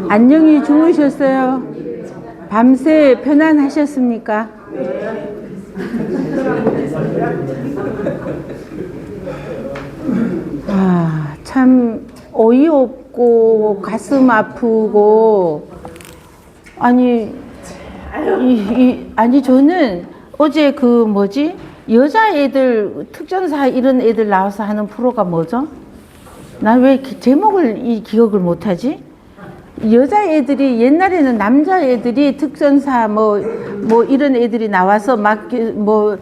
안녕히 주무셨어요? 밤새 편안하셨습니까? 아, 참 어이없고 가슴 아프고 아니 아니 저는 어제 그 뭐지 여자애들 특전사 이런 애들 나와서 하는 프로가 뭐죠? 난 왜 제목을 기억을 못하지? 여자애들이 옛날에는 남자애들이 특전사 뭐 이런 애들이 나와서 막 뭐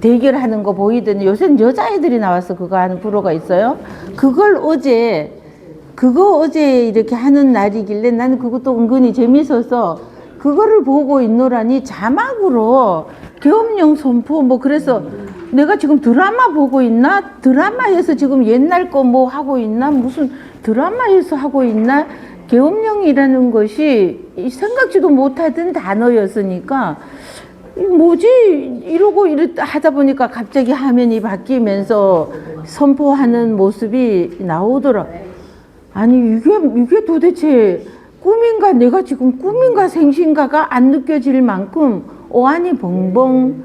대결하는 거 보이더니 요새는 여자애들이 나와서 그거 하는 프로가 있어요. 그거 어제 이렇게 하는 날이길래 나는 그것도 은근히 재밌어서 그거를 보고 있노라니 자막으로 계엄령 선포 뭐 그래서 내가 지금 드라마 보고 있나? 드라마에서 지금 옛날 거 뭐 하고 있나? 무슨 드라마에서 하고 있나? 계엄령이라는 것이 생각지도 못하던 단어였으니까 뭐지? 이러고 하다 보니까 갑자기 화면이 바뀌면서 선포하는 모습이 나오더라. 아니 이게 도대체 꿈인가 내가 지금 꿈인가 생신가가 안 느껴질 만큼 오한이 벙벙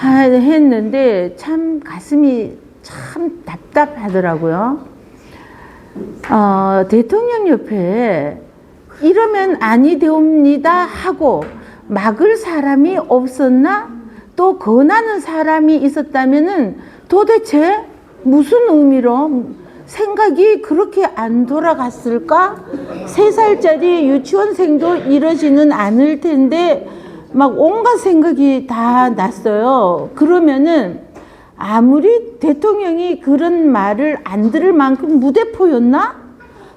했는데 참 가슴이 참 답답하더라고요. 대통령 옆에 이러면 아니 되옵니다 하고 막을 사람이 없었나? 또 권하는 사람이 있었다면은 도대체 무슨 의미로 생각이 그렇게 안 돌아갔을까? 3살짜리 유치원생도 이러지는 않을 텐데 막 온갖 생각이 다 났어요. 그러면은 아무리 대통령이 그런 말을 안 들을 만큼 무대포였나?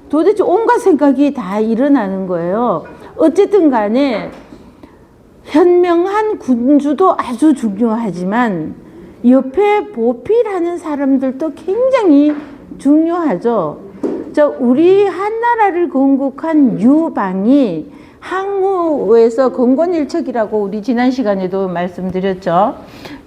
도대체 온갖 생각이 다 일어나는 거예요. 어쨌든 간에 현명한 군주도 아주 중요하지만 옆에 보필하는 사람들도 굉장히 중요하죠. 우리 한나라를 건국한 유방이 항우에서 건곤일척이라고 우리 지난 시간에도 말씀드렸죠.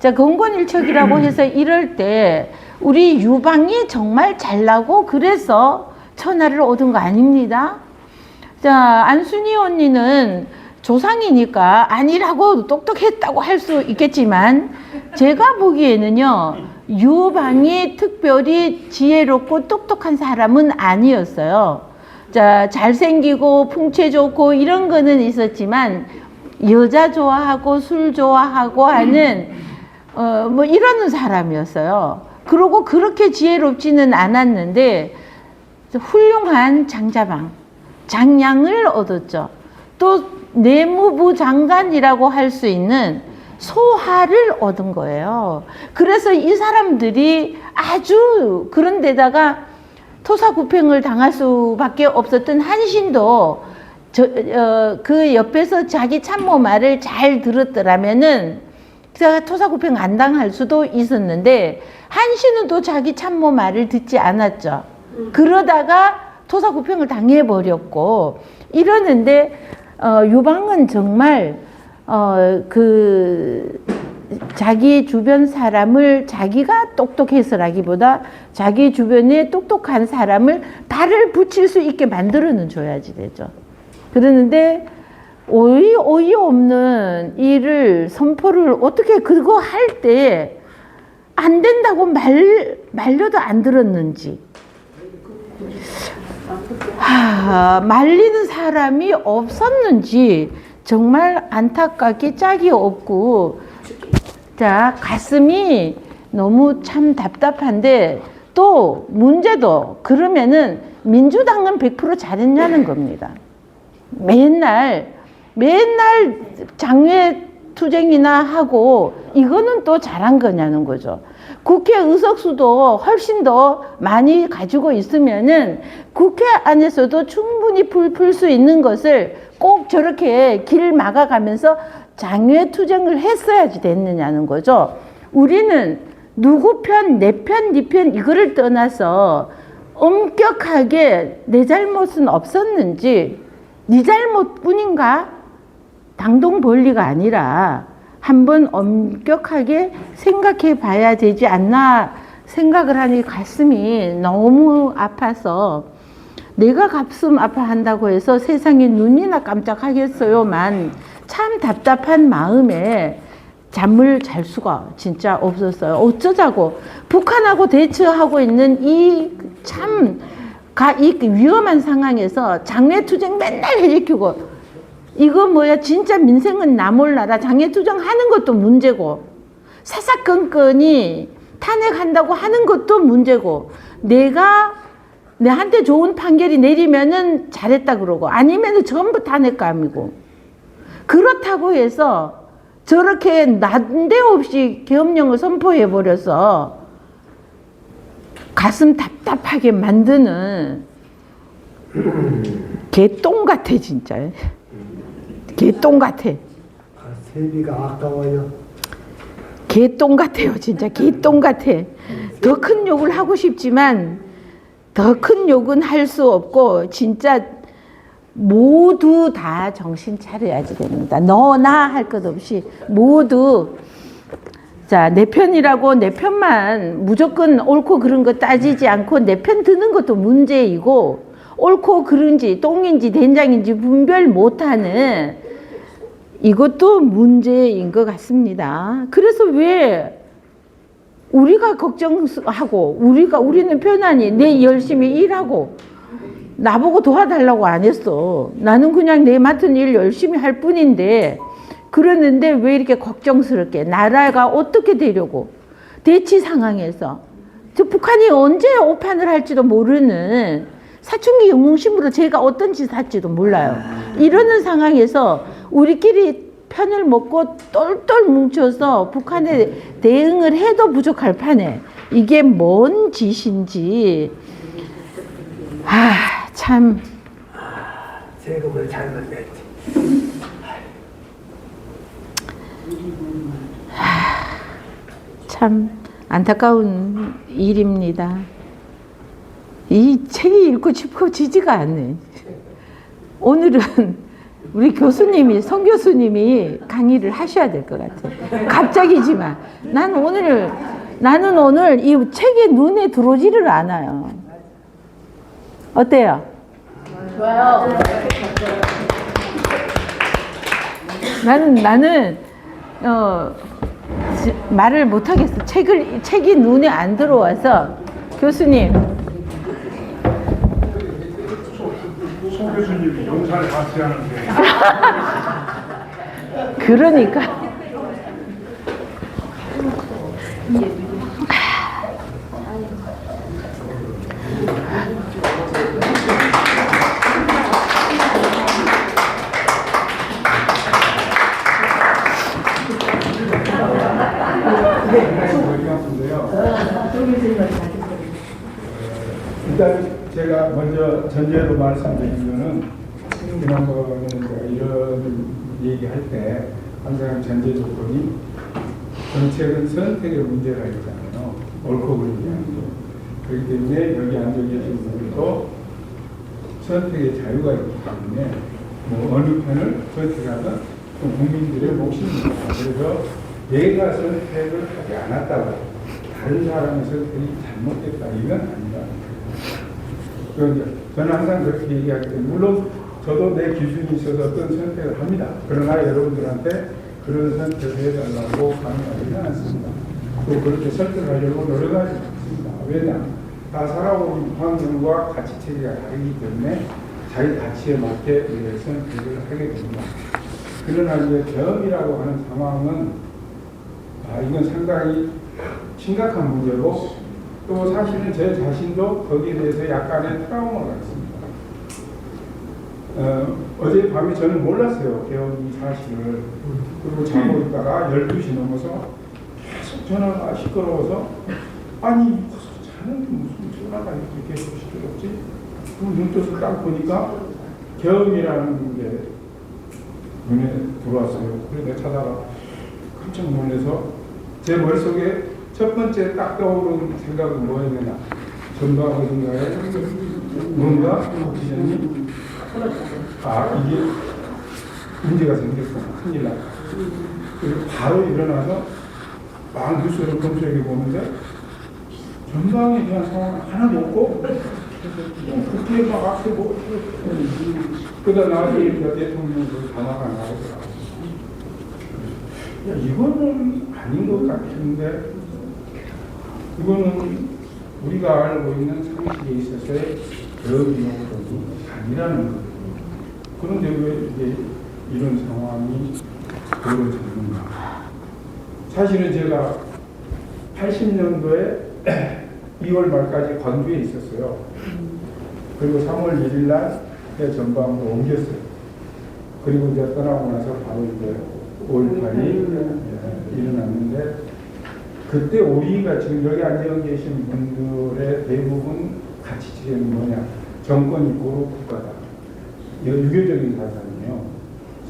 건곤일척이라고 해서 이럴 때 우리 유방이 정말 잘나고 그래서 천하를 얻은 거 아닙니다. 안순이 언니는 조상이니까 아니라고 똑똑했다고 할 수 있겠지만 제가 보기에는요 유방이 특별히 지혜롭고 똑똑한 사람은 아니었어요. 잘생기고 풍채 좋고 이런 거는 있었지만 여자 좋아하고 술 좋아하고 하는 뭐 이러는 사람이었어요. 그리고 그렇게 지혜롭지는 않았는데 훌륭한 장자방 장량을 얻었죠. 또 내무부 장관이라고 할 수 있는 소하를 얻은 거예요. 그래서 이 사람들이 아주 그런 데다가 토사구팽을 당할 수밖에 없었던 한신도 그 옆에서 자기 참모 말을 잘 들었더라면은 토사구팽 안 당할 수도 있었는데 한신은 또 자기 참모 말을 듣지 않았죠. 그러다가 토사구팽을 당해버렸고 이러는데 유방은 정말 자기 주변 사람을 자기가 똑똑해서라기보다 자기 주변에 똑똑한 사람을 발을 붙일 수 있게 만들어는 줘야지 되죠. 그러는데 어이없는 일을 선포를 어떻게 그거 할 때 안 된다고 말려도 안 들었는지 말리는 사람이 없었는지 정말 안타깝게 짝이 없고 가슴이 너무 참 답답한데 또 문제도 그러면은 민주당은 100% 잘했냐는 겁니다. 맨날 장외 투쟁이나 하고 이거는 또 잘한 거냐는 거죠. 국회 의석수도 훨씬 더 많이 가지고 있으면은 국회 안에서도 충분히 풀 수 있는 것을 꼭 저렇게 길 막아가면서 장외 투쟁을 했어야지 됐느냐는 거죠. 우리는 누구 편, 내 편, 네 편 이거를 떠나서 엄격하게 내 잘못은 없었는지 네 잘못뿐인가? 당동 권리가 아니라 한번 엄격하게 생각해 봐야 되지 않나 생각을 하니 가슴이 너무 아파서 내가 가슴 아파한다고 해서 세상에 눈이나 깜짝하겠어요만 참 답답한 마음에 잠을 잘 수가 진짜 없었어요. 어쩌자고 북한하고 대처하고 있는 이 위험한 상황에서 장외투쟁 맨날 일으키고 이거 뭐야 진짜 민생은 나 몰라라 장외투쟁 하는 것도 문제고 사사건건이 탄핵한다고 하는 것도 문제고 내한테 좋은 판결이 내리면은 잘했다 그러고 아니면은 전부 탄핵감이고 그렇다고 해서 저렇게 난데없이 계엄령을 선포해 버려서 가슴 답답하게 만드는 개똥 같아 진짜. 개똥 같아. 세비가 아까워요. 개똥 같아요 진짜. 개똥 같아. 더 큰 욕을 하고 싶지만 더 큰 욕은 할 수 없고 진짜 모두 다 정신 차려야지 됩니다. 너나 할 것 없이 모두 자, 내 편이라고 내 편만 무조건 옳고 그른 거 따지지 않고 내 편 드는 것도 문제이고 옳고 그른지 똥인지 된장인지 분별 못하는 이것도 문제인 것 같습니다. 그래서 왜 우리가 걱정하고 우리는 편안히 내 열심히 일하고 나보고 도와달라고 안 했어. 나는 그냥 내 맡은 일 열심히 할 뿐인데 그러는데 왜 이렇게 걱정스럽게 나라가 어떻게 되려고 대치 상황에서 저 북한이 언제 오판을 할지도 모르는 사춘기 영웅심으로 제가 어떤 짓을 할지도 몰라요. 이러는 상황에서 우리끼리 편을 먹고 똘똘 뭉쳐서 북한에 대응을 해도 부족할 판에 이게 뭔 짓인지 참 세금을 잘못 냈지. 참 안타까운 일입니다. 이 책이 읽고 싶어지지가 않네. 오늘은 우리 교수님이 성 교수님이 강의를 하셔야 될 것 같아. 갑자기지만 나는 오늘 이 책이 눈에 들어오지를 않아요. 어때요? 좋아요. 나는 말을 못 하겠어. 책이 눈에 안 들어와서 교수님. 송 교수님이 용산에 같이 하는데. 그러니까. 일단 제가 먼저 전제로 말씀드린 거는 지난번에 이런 얘기할 때 항상 전제 조건이 정책은 선택의 문제가 있잖아요. 옳고 그름이 아니고. 그렇기 때문에 여기 앉아 계신 분들도 선택의 자유가 있기 때문에 뭐 어느 편을 선택하든 국민들의 몫입니다. 그래서 내가 선택을 하지 않았다고 다른 사람의 선택이 잘못됐다 이건 아니다. 저는 항상 그렇게 얘기하기 때문에 물론 저도 내 기준이 있어서 어떤 선택을 합니다. 그러나 여러분들한테 그런 선택을 해달라고 강요하지는 않습니다. 또 그렇게 설득하려고 노력하지 않습니다. 왜냐? 다 살아온 환경과 가치체계가 다르기 때문에 자기 가치에 맞게 선택을 하게 됩니다. 그러나 이제 계엄이라고 하는 상황은 이건 상당히 심각한 문제고 또 사실은 제 자신도 거기에 대해서 약간의 트라우마가 있습니다. 어젯밤에 저는 몰랐어요. 계엄 사실을. 그리고 자고 있다가 12시 넘어서 계속 전화가 시끄러워서 아니 자는데 무슨 전화가 이렇게 계속 시끄럽지? 그럼 눈뜨서 딱 보니까 계엄이라는 게 눈에 들어왔어요. 그래서 내가 찾아가 깜짝 놀라서 제 머릿속에 첫 번째 딱 떠오르는 생각은 뭐였느냐. 전방 어딘가에 뭔가 기자님 이게 문제가 생겼구나. 큰일 났다. 그래서 바로 일어나서 막 뉴스를 검색해 보는데 전방에 대한 상황은 하나도 없고 그렇게 막 앞에 뭐, 그러다 나중에 대통령도 담화가 나오더라고요. 야, 이거는 아닌 것 같은데, 이거는 우리가 알고 있는 상식에 있어서의 여기용법이 아니라는 거예요. 그런데 왜 이게 이런 상황이 벌어졌는가? 사실은 제가 80년도에 2월 말까지 광주에 있었어요. 그리고 3월 1일 날 전방으로 옮겼어요. 그리고 이제 떠나고 나서 바로 이제 5월 8일 일어났는데, 그때 우리가 지금 여기 앉아 계신 분들의 대부분 가치체계는 뭐냐? 정권이 고로 국가다. 이거 유교적인 사상이에요.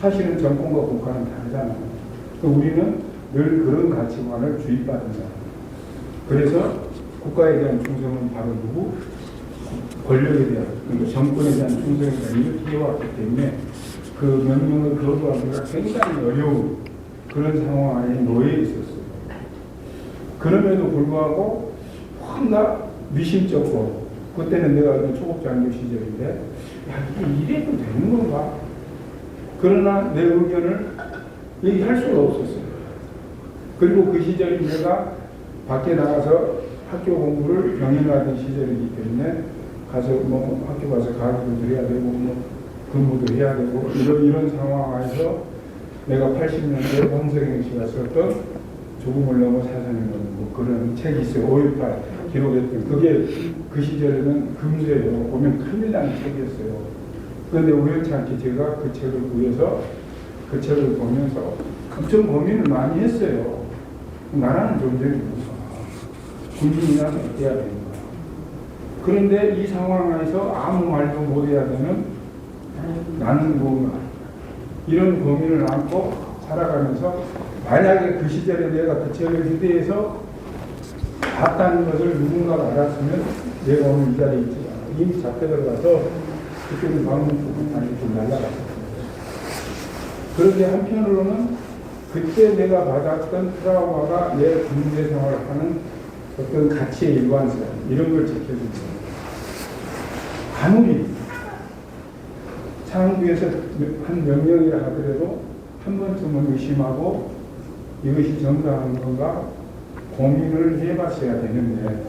사실은 정권과 국가는 다르잖아요. 우리는 늘 그런 가치관을 주입받은 사람. 그래서 국가에 대한 충성은 바로 누구? 권력에 대한, 그러니까 정권에 대한 충성이다. 이렇게 해왔기 때문에 그 명령을 거부하기가 굉장히 어려운 그런 상황 안에 놓여 있었어요. 그럼에도 불구하고 혼나 미심쩍고, 그때는 내가 초급장교 시절인데, 야, 이게 이래도 되는 건가? 그러나 내 의견을 얘기할 수가 없었어요. 그리고 그 시절이 내가 밖에 나가서 학교 공부를 병행하던 시절이기 때문에 가서 뭐 학교 가서 강의도 드려야 되고 뭐 근무도 해야 되고 이런 상황에서 내가 80년대 홍석영 씨가 썼던 조금을 넘어 사상을 넘고 그런 책이 있어요. 5.18 기록했던. 그게 그 시절에는 금세요. 보면 큰일 나는 책이었어요. 그런데 우연찮게 제가 그 책을 구해서 그 책을 보면서 엄청 고민을 많이 했어요. 나라는 존재는 무슨 군인이라면 어때야 되는가. 그런데 이 상황 안에서 아무 말도 못해야 되는 나는 뭔가 이런 고민을 안고 살아가면서, 만약에 그 시절에 내가 그 책을 휴대해서 봤다는 것을 누군가가 알았으면 내가 오늘 이 자리에 있지 않아. 이미 잡혀들어가서 그때는 방문 안에 좀 날라갔어요. 그런데 한편으로는 그때 내가 받았던 트라우마가 내 군대 생활을 하는 어떤 가치의 일관성, 이런 걸 지켜줍니다. 아무리 상부에서 한 명령이라 하더라도 한 번쯤은 의심하고 이것이 정당한 건가 고민을 해봤어야 되는데,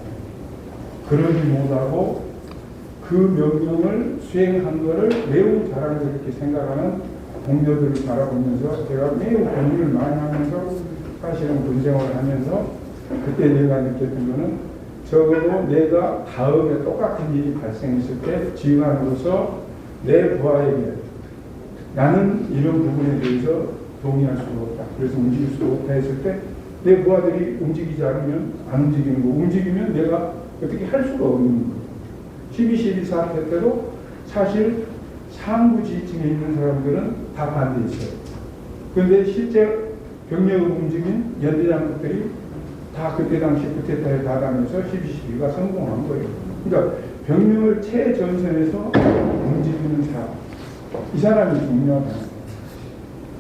그러지 못하고 그 명령을 수행한 것을 매우 자랑스럽게 생각하는 동료들을 바라보면서 제가 매우 고민을 많이 하면서 사실은 군생활을 하면서 그때 내가 느꼈던 거는, 적어도 내가 다음에 똑같은 일이 발생했을 때 지휘관으로서 내 부하에게 나는 이런 부분에 대해서 동의할 수가 없다. 그래서 움직일 수가 없다 했을 때 내 부하들이 움직이지 않으면 안 움직이는 거, 움직이면 내가 어떻게 할 수가 없는 거예요. 12.12 사태 때도 사실 상부 지휘층에 있는 사람들은 다 반대했어요. 그런데 실제 병력을 움직인 연대장들이 다 그때 당시 쿠데타에 가담해서 12.12가 성공한 거예요. 그러니까 병력을 최전선에서 움직이는 사람, 이 사람이 중요하다.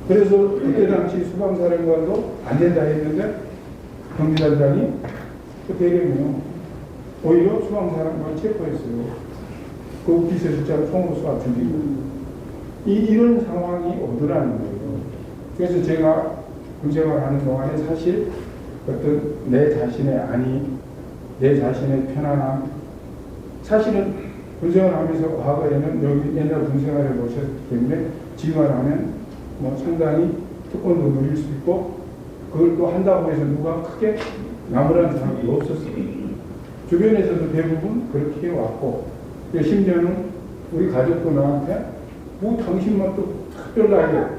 그래서 그때 당시 수방사령관도 안 된다 했는데 경비단장이 그 대령이요. 오히려 수방사령관 체포했어요. 그 비서실장 총으로 쏴 죽이고. 이런 상황이 오더라는 거예요. 그래서 제가 군생활 하는 동안에 사실 어떤 내 자신의 안위, 내 자신의 편안함, 사실은 군생활 하면서 과거에는 여기 옛날 군생활을 보셨기 때문에 지휘관 하면 뭐 상당히 특권도 누릴 수 있고, 그걸 또 한다고 해서 누가 크게 나무라는 사람이 없었어요. 주변에서도 대부분 그렇게 해왔고, 심지어는 우리 가족도 나한테 뭐 당신만 또 특별하게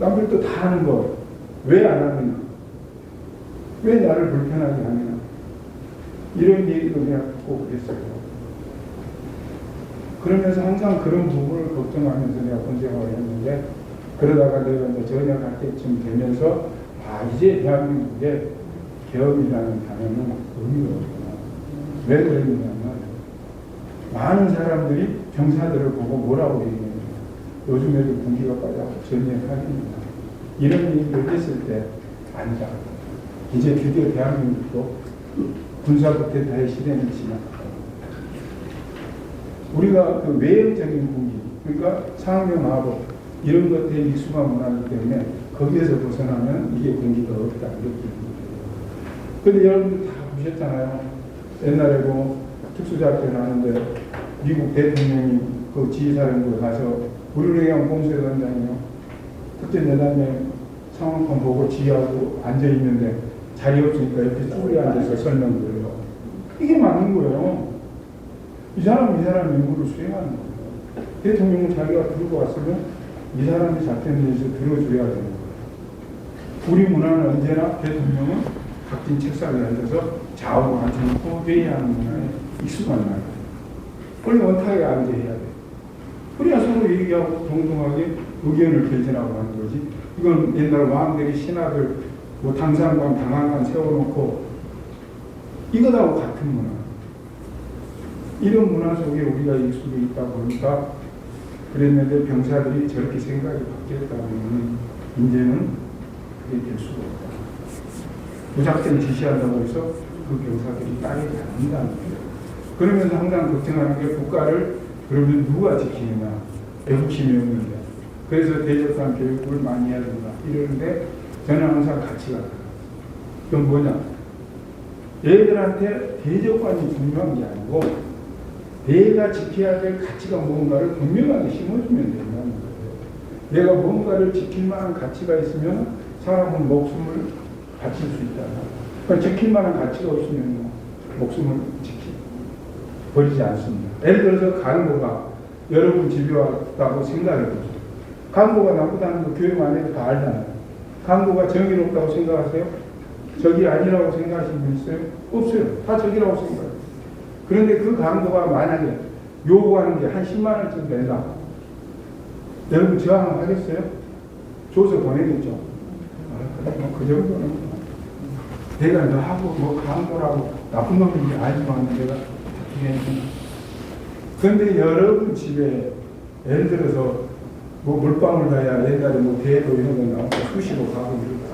남들도 다 하는 거 왜 안 하느냐, 왜 나를 불편하게 하느냐, 이런 얘기도 내가 듣고 그랬어요. 그러면서 항상 그런 부분을 걱정하면서 내가 군생활을 했는데, 그러다가 내가 전역할 때쯤 되면서 이제 대한민국에 개업이라는 단어는 의미가 없구나. 왜 그랬느냐면 많은 사람들이 병사들을 보고 뭐라고 얘기해요. 요즘에도 군기가 빠져서 전역하겠느냐, 이런 얘기를 했을 때 아니다. 이제 드디어 대한민국도 군사쿠데타의 시대는 지났다. 우리가 그 외형적인 공기, 그러니까 상명하복 이런 것들에 익숙한 문화이기 때문에 거기에서 벗어나면 이게 공기가 없다 이렇게 얘기해요. 근데 여러분들 다 보셨잖아요. 옛날에 뭐 특수작전 하는데 미국 대통령이 그 지휘사령부에 가서 우리를 위한 공수대단장이요. 특전 여단장 상황판 보고 지휘하고 앉아있는데 자리 없으니까 옆에 쭈그리 앉아서 설명드려요. 이게 맞는 거예요. 이 사람이 임무를 수행하는 거예요. 대통령은 자기가 들고 왔으면 이 사람이 작전에 대해서 들어줘야 되는 거예요. 우리 문화는 언제나 대통령은 각진 책상에 앉아서 좌우로 앉혀놓고 회의하는 문화에 익숙한 나라예요. 원래 원탁에 앉아야 돼. 그래야 서로 얘기하고 동등하게 의견을 개진하고 하는 거지. 이건 옛날 왕들이 신하들 뭐 당상관, 당한관 세워놓고 이거하고 같은 문화. 이런 문화 속에 우리가 익숙해 있다 보니까 그랬는데 병사들이 저렇게 생각이 바뀌었다면 이제는 그게 될 수가 없다. 무작정 지시한다고 해서 그 병사들이 따르지 않는다는 거예요. 그러면서 항상 걱정하는 게 국가를 그러면 누가 지키느냐. 애국심이 없는데. 그래서 대적관 교육을 많이 해야 된다. 이러는데 저는 항상 가치가 달라요. 그건 뭐냐. 얘들한테 대적관이 중요한 게 아니고 내가 지켜야 될 가치가 뭔가를 분명하게 심어주면 된다는 거예요. 내가 뭔가를 지킬 만한 가치가 있으면 사람은 목숨을 바칠 수 있다. 그러니까 지킬 만한 가치가 없으면 목숨을 버리지 않습니다. 예를 들어서 간호가 여러분 집에 왔다고 생각해보세요. 간호가 나쁘다는 거 교육 안 해도 다 알잖아요. 간호가 정의롭다고 생각하세요? 적이 아니라고 생각하시는 분 있어요? 없어요. 다 적이라고 생각해요. 그런데 그 강도가 만약에 요구하는 게 한 10만 원쯤 된다. 여러분 저항하겠어요? 줘서 보내겠죠? 뭐 그 정도는 내가 너하고 뭐 강도라고 나쁜 놈인지 알지만 내가 그런데 여러분 집에 예를 들어서 뭐 물방울 가야 옛날에 뭐 대도 이런 거 나오고 수시로 가고 이러고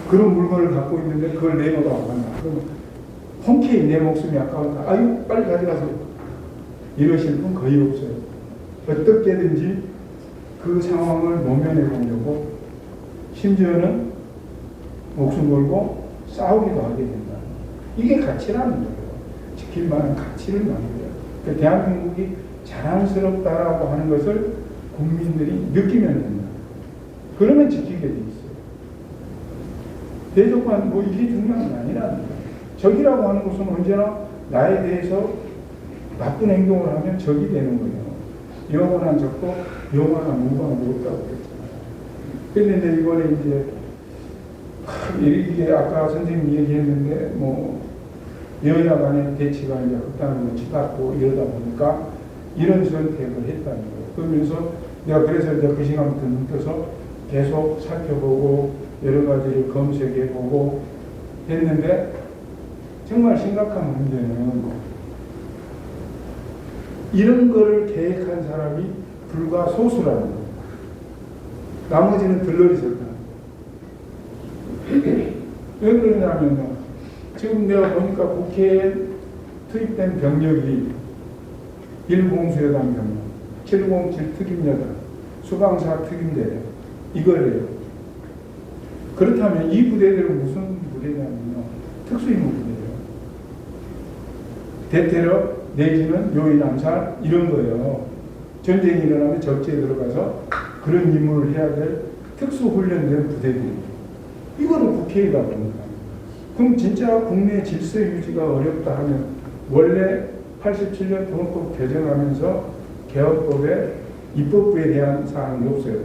그런 물건을 갖고 있는데 그걸 내놓으라고 한다. 그러면 hon쾌히 내 목숨이 아까우니까 아유 빨리 가져가세요. 이러실 분 거의 없어요. 어떻게든지 그 상황을 모면해 보려고 심지어는 목숨 걸고 싸우기도 하게 된다. 이게 가치라는 거예요. 지킬 만한 가치를 만들어요. 그러니까 대한민국이 자랑스럽다라고 하는 것을 국민들이 느끼면 된다. 그러면 지키게 돼 있어요. 대적관 뭐 이게 중요한 게 아니라는 거예요. 적이라고 하는 것은 언제나 나에 대해서 나쁜 행동을 하면 적이 되는 거예요. 영원한 적도 영원한 무방도 없다고 그랬잖아요. 그런데 이번에 이제 이게 아까 선생님이 얘기했는데 뭐 여야 간의 대치가 이제 극단으로 치닫고 이러다 보니까 이런 선택을 했다는 거예요. 그러면서 내가 그래서 이제 그 시간부터 눈 떠서 계속 살펴보고 여러 가지를 검색해보고 했는데 정말 심각한 문제는 이런 거를 계획한 사람이 불과 소수라는 거예요. 나머지는 들러리 설다. 왜 그러냐면요. 지금 내가 보니까 국회에 투입된 병력이 1공수여단 병력, 707 특임여단, 수방사 특임대 이거래요. 그렇다면 이 부대들은 무슨 부대냐면요. 특수임무 부대예요. 대테러 내지는 요인 암살 이런 거예요. 전쟁이 일어나면 적지에 들어가서 그런 임무를 해야 될 특수훈련된 부대들이에요. 이거는 국회의다 보니까. 그럼 진짜 국내 질서 유지가 어렵다 하면 원래 87년 헌법 개정하면서 개헌법에 입법부에 대한 사항이 없어요.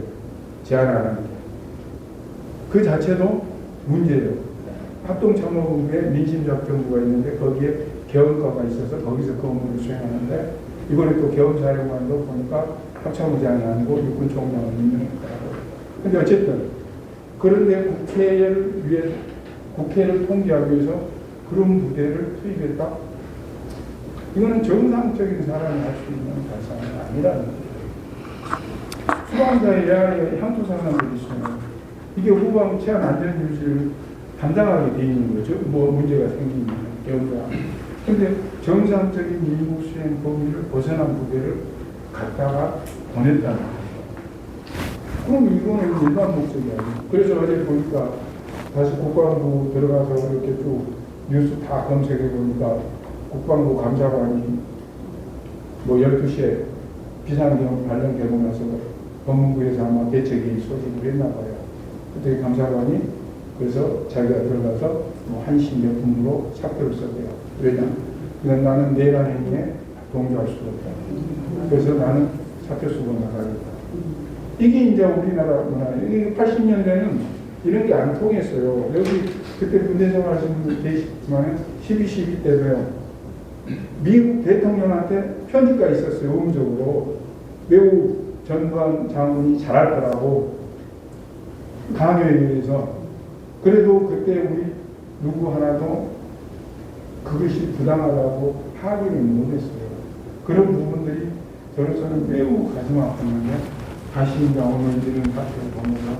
제안하는 게. 그 자체도 문제예요. 합동참모본부에 민심작전부가 있는데 거기에 개헌과가 있어서 거기서 그 업무를 수행하는데 이번에 또 개헌사령관도 보니까 합참의장이 아니고 육군총장을 임명했더라고요. 근데 어쨌든 그런데 국회를 위해 국회를 통제하기 위해서 그런 부대를 투입했다? 이거는 정상적인 사람이 할 수 있는 발상이 아니라는 거예요. 수방자의 레아의 향토사관들이 있으면 이게 후방 치안 안전 유지를 담당하게 돼 있는 거죠. 뭐 문제가 생기면 경우가 근데 정상적인 미국 수행 범위를 벗어난 부대를 갖다가 보냈다는 거예요. 그럼 이거는 일반 목적이 아니에요. 그래서 어제 보니까 다시 국방부 들어가서 이렇게 쭉 뉴스 다 검색해 보니까 국방부 감사관이 뭐 12시에 비상경 발령되고 나서 법무부에서 아마 대책이 소집을 했나 봐요. 그때 감사관이 그래서 자기가 들어가서 뭐 1시 몇 분으로 사표를 썼대요. 왜냐? 그냥 나는 내란 행위에 동조할 수가 없다. 그래서 나는 사표 쓰고 나가겠다. 이게 이제 우리나라 문화예요. 이게 80년대는 이런 게 안 통했어요. 여기 그때 군대생 하시는 분 계시지만 12.12 때도요. 미국 대통령한테 편지가 있었어요. 음적으로. 매우 전두환 장군이 잘할 거라고 강요에 의해서. 그래도 그때 우리 누구 하나도 그것이 부당하다고 하기를 못했어요. 그런 부분들이 저로서는 매우 가슴 아팠는데 다시 이제 오늘 이런 사태를 보면서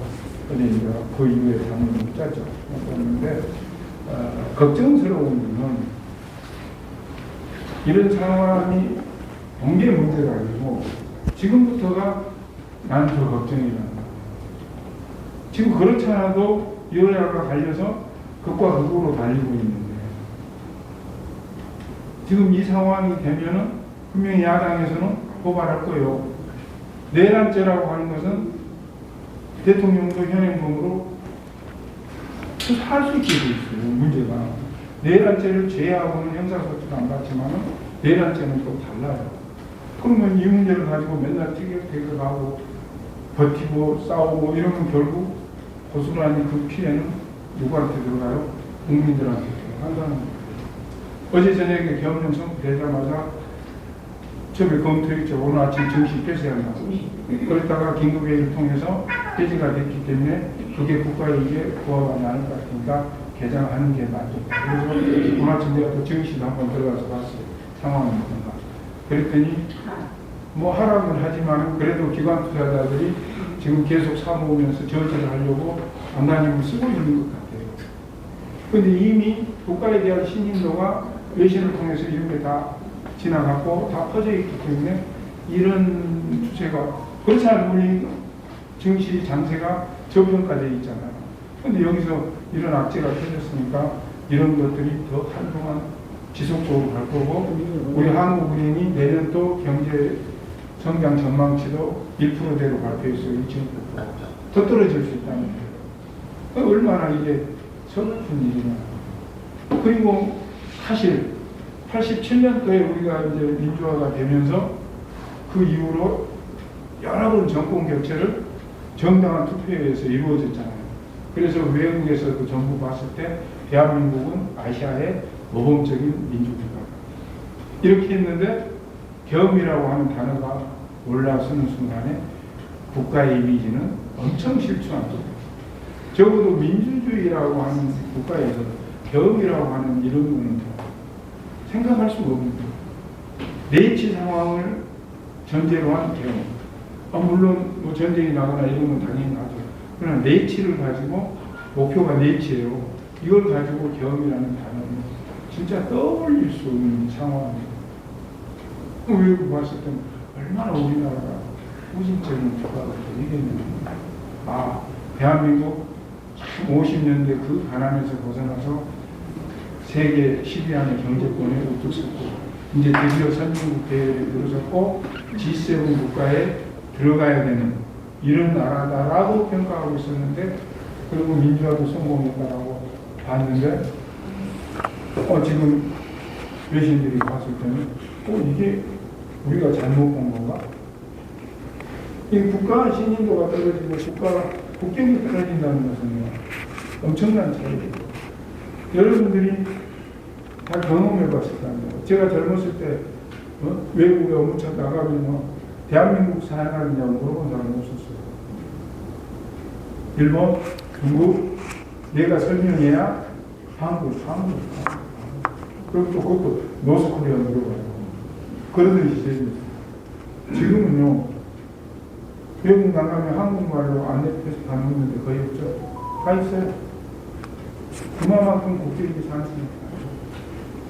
어제 이제 그 이후에 잠을 못 잤죠. 그런데 걱정스러운 것은 이런 상황이 온 게 문제가 아니고 지금부터가 나는 더 걱정이 난다. 지금 그렇지 않아도 여야가 갈려서 극과 극으로 달리고 있는데 지금 이 상황이 되면은 분명히 야당에서는 고발할 거예요. 내란죄라고 하는 것은 대통령도 현행범으로 할 수 있게 돼 있어요. 문제가. 내란죄를 제외하고는 형사소송을 안 받지만은 내란죄는 또 달라요. 그러면 이 문제를 가지고 맨날 티격태격하고 버티고 싸우고 이러면 결국 고스란히 그 피해는 누구한테 들어가요? 국민들한테 들어간다는 거예요. 어제 저녁에 계엄령 선포되자마자 처음에 검토했죠. 오늘 아침 정시 폐쇄 한다고. 그러다가 긴급회의를 통해서 폐지가 됐기 때문에 그게 국가이익에 부합하지 않을 것 같으니까 개장하는 게 맞겠다. 그래서 오늘 아침 내가 또 정시도 한번 들어가서 봤어요. 상황은 어떤가. 그랬더니 뭐 하라고는 하지만 그래도 기관 투자자들이 지금 계속 사모으면서 저지를 하려고 안단힘을 쓰고 있는 것 같아요. 그런데 이미 국가에 대한 신임도가 외신을 통해서 이런 게 다 지나갔고 다 퍼져 있기 때문에 이런 추세가 그렇지 않으면 우리 증시 장세가 저변까지 있잖아요. 그런데 여기서 이런 악재가 터졌으니까 이런 것들이 더 한동안 지속적으로 갈 거고 우리 한국은행이 내년 또 경제 성장 전망치도 1%대로 발표했어요. 2.9%. 더 떨어질 수 있다는 거예요. 얼마나 이게 서글픈 일이냐. 그리고 사실 87년도에 우리가 이제 민주화가 되면서 그 이후로 여러 번 정권 교체를 정당한 투표에 의해서 이루어졌잖아요. 그래서 외국에서 그 정부 봤을 때 대한민국은 아시아의 모범적인 민주국가. 이렇게 했는데 계엄이라고 하는 단어가 올라서는 순간에 국가의 이미지는 엄청 실추한 거예요. 적어도 민주주의라고 하는 국가에서 계엄이라고 하는 이런 거는 생각할 수가 없는 거예요. 내치 상황을 전제로 한 계엄. 물론 뭐 전쟁이 나거나 이런 건 당연히 나죠. 그러나 내치를 가지고 목표가 내치예요. 이걸 가지고 계엄이라는 단어는 진짜 떠올릴 수 없는 상황이에요. 외국 봤을 때는 얼마나 우리나라가 후진적인 조각을 이겼는지. 대한민국 50년대 그 가난에서 벗어나서 세계 10위 안에 경제권에 우뚝 섰고 이제 드디어 선진국 대열에 들어섰고 G7 국가에 들어가야 되는 이런 나라다라고 평가하고 있었는데 그리고 민주화도 성공했다라고 봤는데 지금 외신들이 봤을 때는 이게 우리가 잘못 본 건가? 이 국가 신인도가 떨어지고 국격이 떨어진다는 것은 엄청난 차이예요. 여러분들이 다 경험해 봤을 거 아니에요. 제가 젊었을 때 외국에 엄청 나가면 대한민국 사랑하느냐고 물어본 사람이 없었어요. 일본, 중국, 내가 설명해야 한국. 그리고 또 그것도 노스코리아 물어봐요. 그러던 시절이 지금은요, 외국 나가면 한국말로 안내표에서 받는데 거의 없죠. 다 있어요. 그만큼 국격이 상승했다.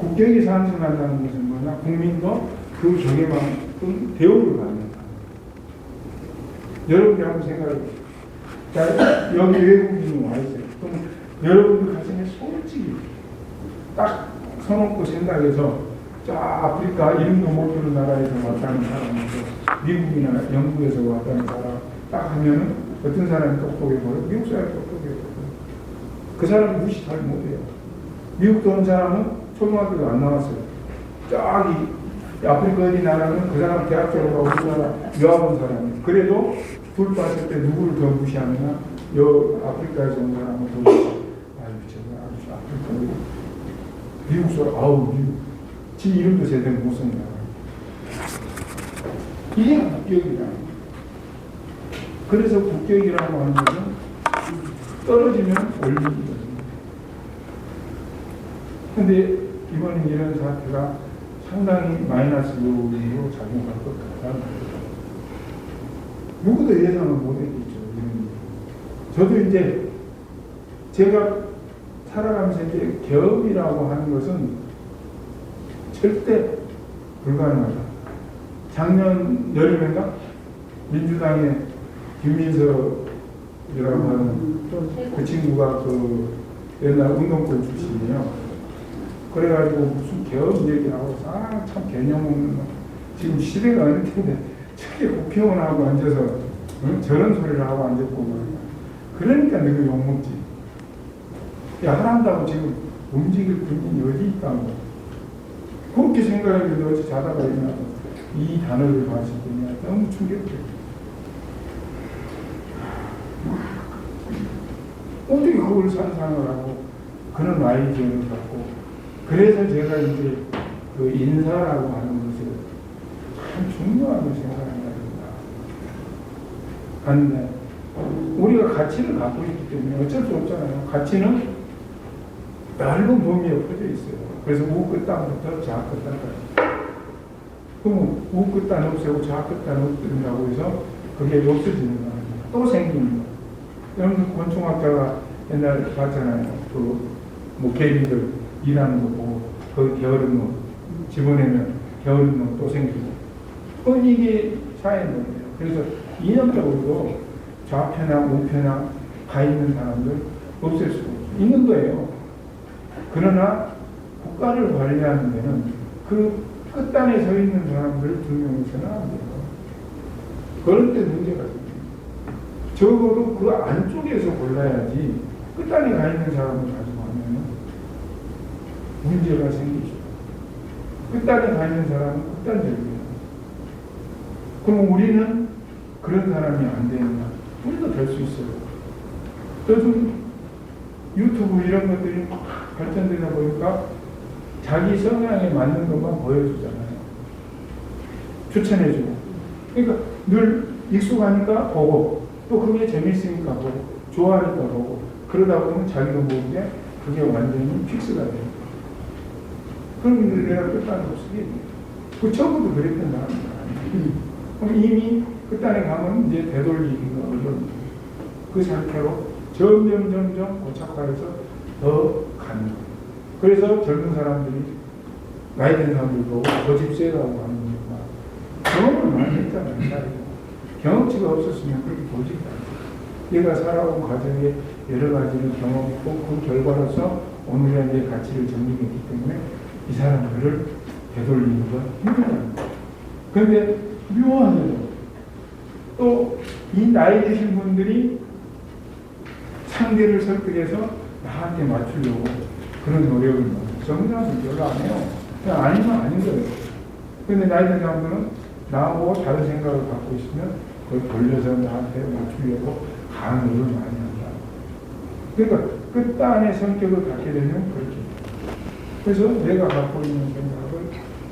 국격이 상승한다는 것은 뭐냐? 국민도 그 적에만큼 대우를 받는다. 여러분이 한번 생각해 보세요. 자, 여기 외국인이 와 있어요. 그럼 여러분들 가슴에 솔직히 딱 서놓고 생각해서 저 아프리카 이름도 못 들은 나라에서 왔다는 사람이고 미국이나 영국에서 왔다는 사람 딱 하면은 어떤 사람이 똑똑해 보여? 미국 사람이 똑똑해 보여. 그 사람은 무시 잘 못해요. 미국도 온 사람은 초등학교도 안 나왔어요. 저기 아프리카 어디 나라는 그 사람 대학 졸업하고 우리나라 유학 온 사람이에요. 그래도 둘 봤을 때 누구를 더 무시하느냐? 아프리카에서 온 사람은 더 무시해요. 아유, 저거 아프리카 미국 사람, 아우, 미국. 지 이름도 제대로 못 쓴다. 이게 국격이라는 거예요. 그래서 국격이라고 하는 것은 떨어지면 올리는 거죠. 근데 이번에 이런 사태가 상당히 마이너스 요인으로 작용할 것 같다는 거예요. 누구도 예상을 못 했겠죠. 저도 이제 제가 살아가면서 이제 계엄이라고 하는 것은 절대 불가능하다. 작년 여름인가 민주당의 김민석이라고 하는 그 친구가 그 옛날 운동권 출신이에요. 그래가지고 무슨 계엄 얘기하고 참 개념 없는 지금 시대가 어느 텐데 저게 국회의원하고 앉아서 저런 소리를 하고 앉았고 말이야. 그러니까 내가 욕먹지. 야, 한다고 지금 움직일 군인이 어디 있다고. 그렇게 생각했는데 어찌 자다가 일어나서 이 단어를 봤을 때는 너무 충격적이야. 어떻게 그걸 상상을 하고 그런 아이디어를 갖고 그래서 제가 이제 그 인사라고 하는 것을 참 중요하게 생각한다. 하는데 우리가 가치를 갖고 있기 때문에 어쩔 수 없잖아요. 가치는 넓은 범위에 퍼져 있어요. 그래서 우 끝단부터 자 끝단까지. 그러면 우 끝단 없애고 자 끝단 없앤다고 해서 그게 없어지는 거 아닙니까? 또 생기는 거. 여러분 권총학자가 옛날에 봤잖아요. 뭐 개미들 일하는 거 보고 거기 게으른 놈 집어내면 게으른 놈 또 생기고. 이게 사회인들이에요. 그래서 이념적으로도 좌표나 우표나 가 있는 사람들 없앨 수가 있는 거예요. 그러나 국가를 관리하는 데는 그 끝단에 서 있는 사람들 두 명이서는 안 돼요. 그럴 때 문제가 있어요. 적어도 그 안쪽에서 골라야지 끝단에 가 있는 사람을 가지고 하면 문제가 생기죠. 끝단에 가 있는 사람은 극단적이에요. 그럼 우리는 그런 사람이 안 되느냐? 우리도 될 수 있어요. 요즘 유튜브 이런 것들이 발전되다 보니까 자기 성향에 맞는 것만 보여주잖아요. 추천해주고. 그러니까 늘 익숙하니까 보고, 또 그게 재밌으니까 보고, 좋아하니까 보고, 그러다 보면 자기도 모르게 그게 완전히 픽스가 돼요. 그럼 내가 끝단에 없으게 돼요. 그 처음부터 그랬던 사람입니다. 그럼 이미 끝단에 가면 이제 되돌리기가 어려운 그 상태로 점점 고착화해서 더 가는 거예요. 그래서 젊은 사람들이 나이 든 사람들 보고 고집세라고 하는 이유가 경험을 많이 했잖아요. 경험치가 없었으면 그렇게 보지가 않아요. 얘가 살아온 과정에 여러 가지를 경험했고 그 결과로서 오늘의 내 가치를 정립했기 때문에 이 사람들을 되돌리는 건 힘들어요. 그런데 묘하게도 또 이 나이 드신 분들이 상대를 설득해서 나한테 맞추려고 그런 노력을 해요. 정상은 별로 안 해요. 그냥 아니면 아닌 거예요. 그런데 나이 든 사람들은 나하고 다른 생각을 갖고 있으면 그걸 돌려서 나한테 맞추려고 강한 노력을 많이 한다. 그러니까 끝단의 성격을 갖게 되면 그렇게. 그래서 내가 갖고 있는 생각을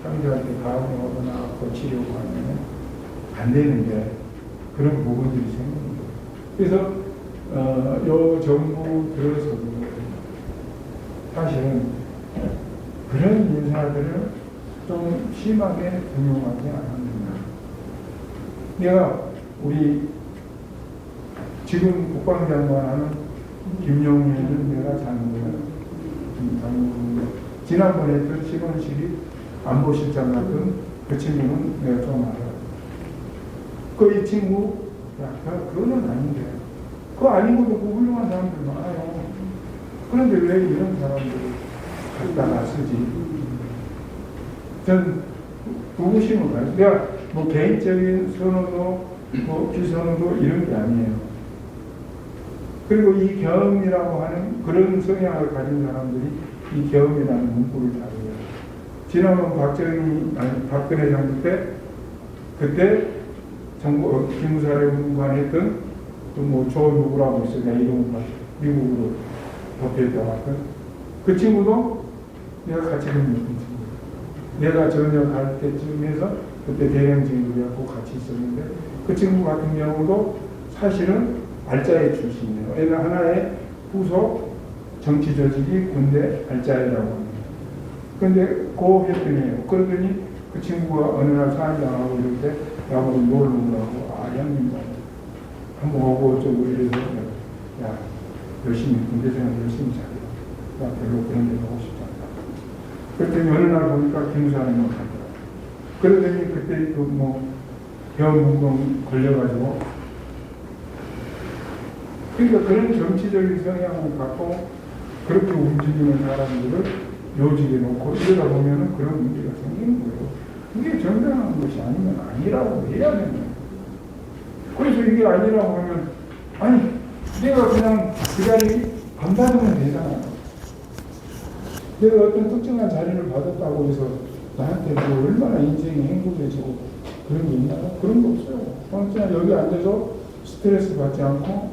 상대한테 강요하거나 고치려고 하면 안 되는데 그런 부분들이 생기는 거예요. 그래서 요 정부 들어서도 사실은 그런 인사들을 좀 심하게 등용하지 않았느냐. 내가 우리 지금 국방장관 하는 김용현은 내가 장군 지난번에 했던 신원식이 안보실장 같은 그 친구는 내가 좀 알아요. 그 이 친구, 야, 그거는 아닌데. 그거 아니고도 그 훌륭한 사람들 많아요. 그런데 왜 이런 사람들을 갖다가 쓰지? 전 의구심을 가요. 내가 뭐 개인적인 선호도, 뭐 비선호도 이런 게 아니에요. 그리고 이 겸이라고 하는 그런 성향을 가진 사람들이 이 겸이라는 문구를 다루어요. 지난번 박근혜 정부 때, 그때 정부, 기무사령관 했던 조 누구라고 있어요. 내가 이름을 미국으로 도피했다 왔던. 그 친구도 내가 같이 근무했던 친구. 내가 전역 갈 때쯤 해서 그때 대령진구였고 같이 있었는데 그 친구 같은 경우도 사실은 알짜의 출신이에요. 얘는 하나의 후속 정치 조직이 군대 알짜이라고 합니다. 그런데 그 했더니요. 그러더니 그 친구가 어느 날 사회장하고 이럴 때 나보고 놀러 오라고 형님 한번 오고 어쩌고 이래서 야 열심히 군대 생활 열심히 잘해. 나 별로 그런 데 가고 싶지 않다. 그랬더니 어느 날 보니까 기무사령만 가더라. 그러더니 그때 병문공 걸려가지고 그러니까 그런 정치적인 성향을 갖고 그렇게 움직이는 사람들을 요직에 놓고 이러다 보면은 그런 문제가 생기는 거예요. 이게 정당한 것이 아니면 아니라고 해야 되는 거예요. 그래서 이게 아니라고 하면 아니 내가 그냥 그 자리 안 받으면 되잖아요. 내가 어떤 특정한 자리를 받았다고 해서 나한테 뭐 얼마나 인생이 행복해지고 그런 게 있나요? 그런 거 없어요. 그냥 여기 앉아서 스트레스 받지 않고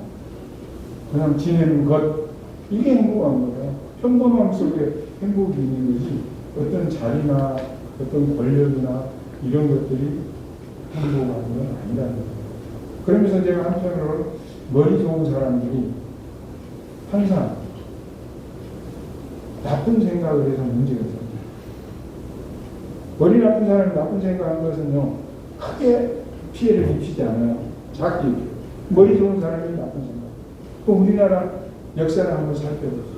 그냥 지내는 것 이게 행복한 거예요. 평범함 속에 행복이 있는 거지 어떤 자리나 어떤 권력이나 이런 것들이 행복한 건 아니라는 거예요. 그러면서 제가 한편으로 머리 좋은 사람들이 항상 나쁜 생각을 해서 문제가 생겨요. 머리 나쁜 사람이 나쁜 생각한 것은요 크게 피해를 입히지 않아요. 작게 머리 좋은 사람이 나쁜 생각. 또 우리나라 역사를 한번 살펴보세요.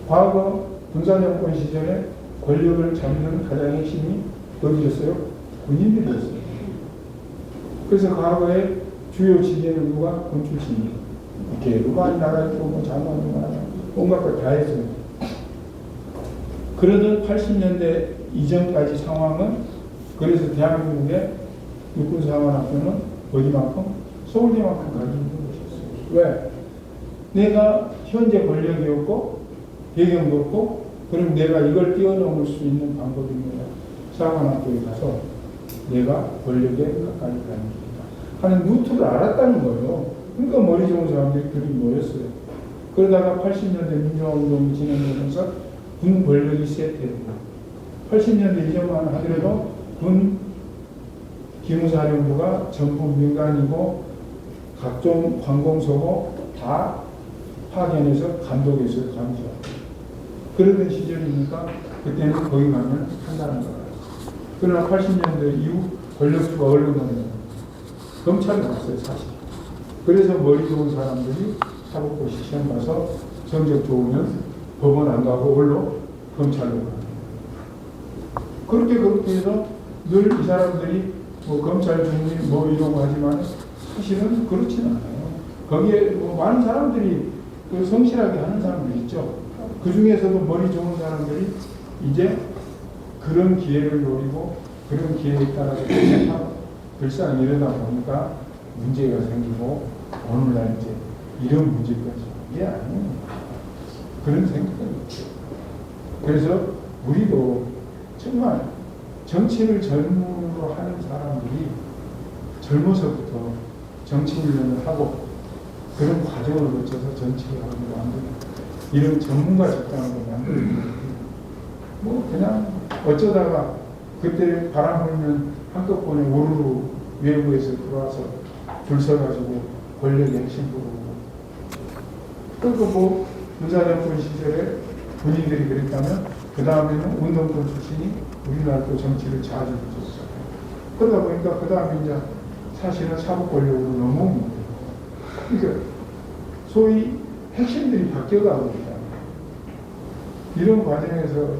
과거 군사정권 시절에 권력을 잡는 가장 핵심이 어디였어요? 군인들이었어요. 그래서 과거에 주요 지배는 누가? 군 출신이에요. 이렇게 많이 나가있고 뭐 장관도 많아요. 온갖 걸 다 했어요. 그러던 80년대 이전까지 상황은 그래서 대한민국의 육군사관학교는 어디만큼? 서울대만큼 가지고 있는 것이었어요. 왜? 내가 현재 권력이었고 배경도 없고 그럼 내가 이걸 뛰어넘을 수 있는 방법이 뭐야? 사관학교에 가서 내가 권력에 가까이 가는 길이다 하는 루트를 알았다는 거예요. 그러니까 머리 좋은 사람들이 그리 모였어요. 그러다가 80년대 민주화운동이 진행되면서 군 권력이 세트됩니다. 80년대 이전만 하더라도 군 기무사령부가 전부 민간이고 각종 관공서고 다 파견해서 감독해서 감시하고 그러던 시절이니까 그때는 거기 가면 한다는 거예요. 그러나 80년대 이후 권력수가 얼른 가면 검찰이 왔어요 사실. 그래서 머리 좋은 사람들이 사법고시 시험 가서 성적 좋으면 법원 안 가고 홀로 검찰로 가요. 그렇게 해서 늘 이 사람들이 뭐 검찰 중립 뭐 이러고 하지만 사실은 그렇지는 않아요. 거기에 뭐 많은 사람들이 그 성실하게 하는 사람들 있죠. 그 중에서도 머리 좋은 사람들이 이제 그런 기회를 노리고 그런 기회에 따라서 불쌍히 이러다 보니까 문제가 생기고 오늘날 이제 이런 문제까지 이게 아니에요. 그런 생각이 있죠. 그래서 우리도 정말 정치를 젊음으로 하는 사람들이 젊어서부터 정치훈련을 하고 그런 과정을 거쳐서 정치를 하고 만드는 이런 전문가 집단으로 만드는 뭐 그냥 어쩌다가 그때 바람 불면 한꺼번에 우르르 외부에서 들어와서 줄 서가지고 권력의 핵심으로 그리고 뭐 군사정권 시절에 군인들이 그랬다면 그 다음에는 운동권 출신이 우리나라 또 정치를 자주해줬어요. 그러다 보니까 그 다음에 이제 사실은 사법 권력으로 넘어온 거예요. 그러니까 소위 핵심들이 바뀌어가고 있다. 이런 과정에서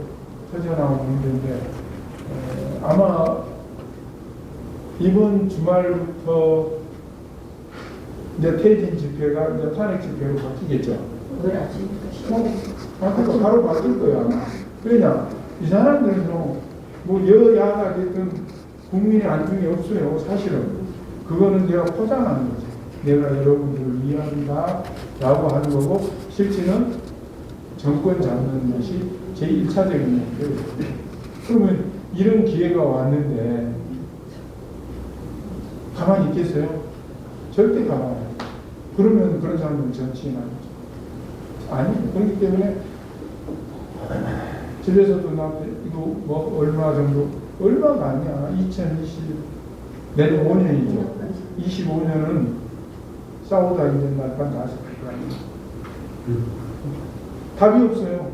터져나온 문제인데 아마 이번 주말부터 이제 퇴진 집회가 이제 탄핵 집회로 바뀌겠죠. 오늘 아침부터 시작. 그거 바로 바뀔 거야 아마. 왜냐 이 사람들은 뭐 여야가 됐든 국민의 안중에 없어요. 사실은 그거는 내가 포장하는 거지. 내가 여러분들을 이해한다 라고 하는 거고 실제는 정권 잡는 것이 제 1차적인 목표예요. 그러면 이런 기회가 왔는데 가만히 있겠어요? 절대 가만히 안 있어요. 그러면 그런 사람들은 정치인 아니죠. 아니, 그렇기 때문에 집에서도 나한테 이거 뭐 얼마 정도 얼마가 아니야. 2020 내년 5년이죠. 25년은 싸우다 이제 날반 다시 갈 거야. 답이 없어요.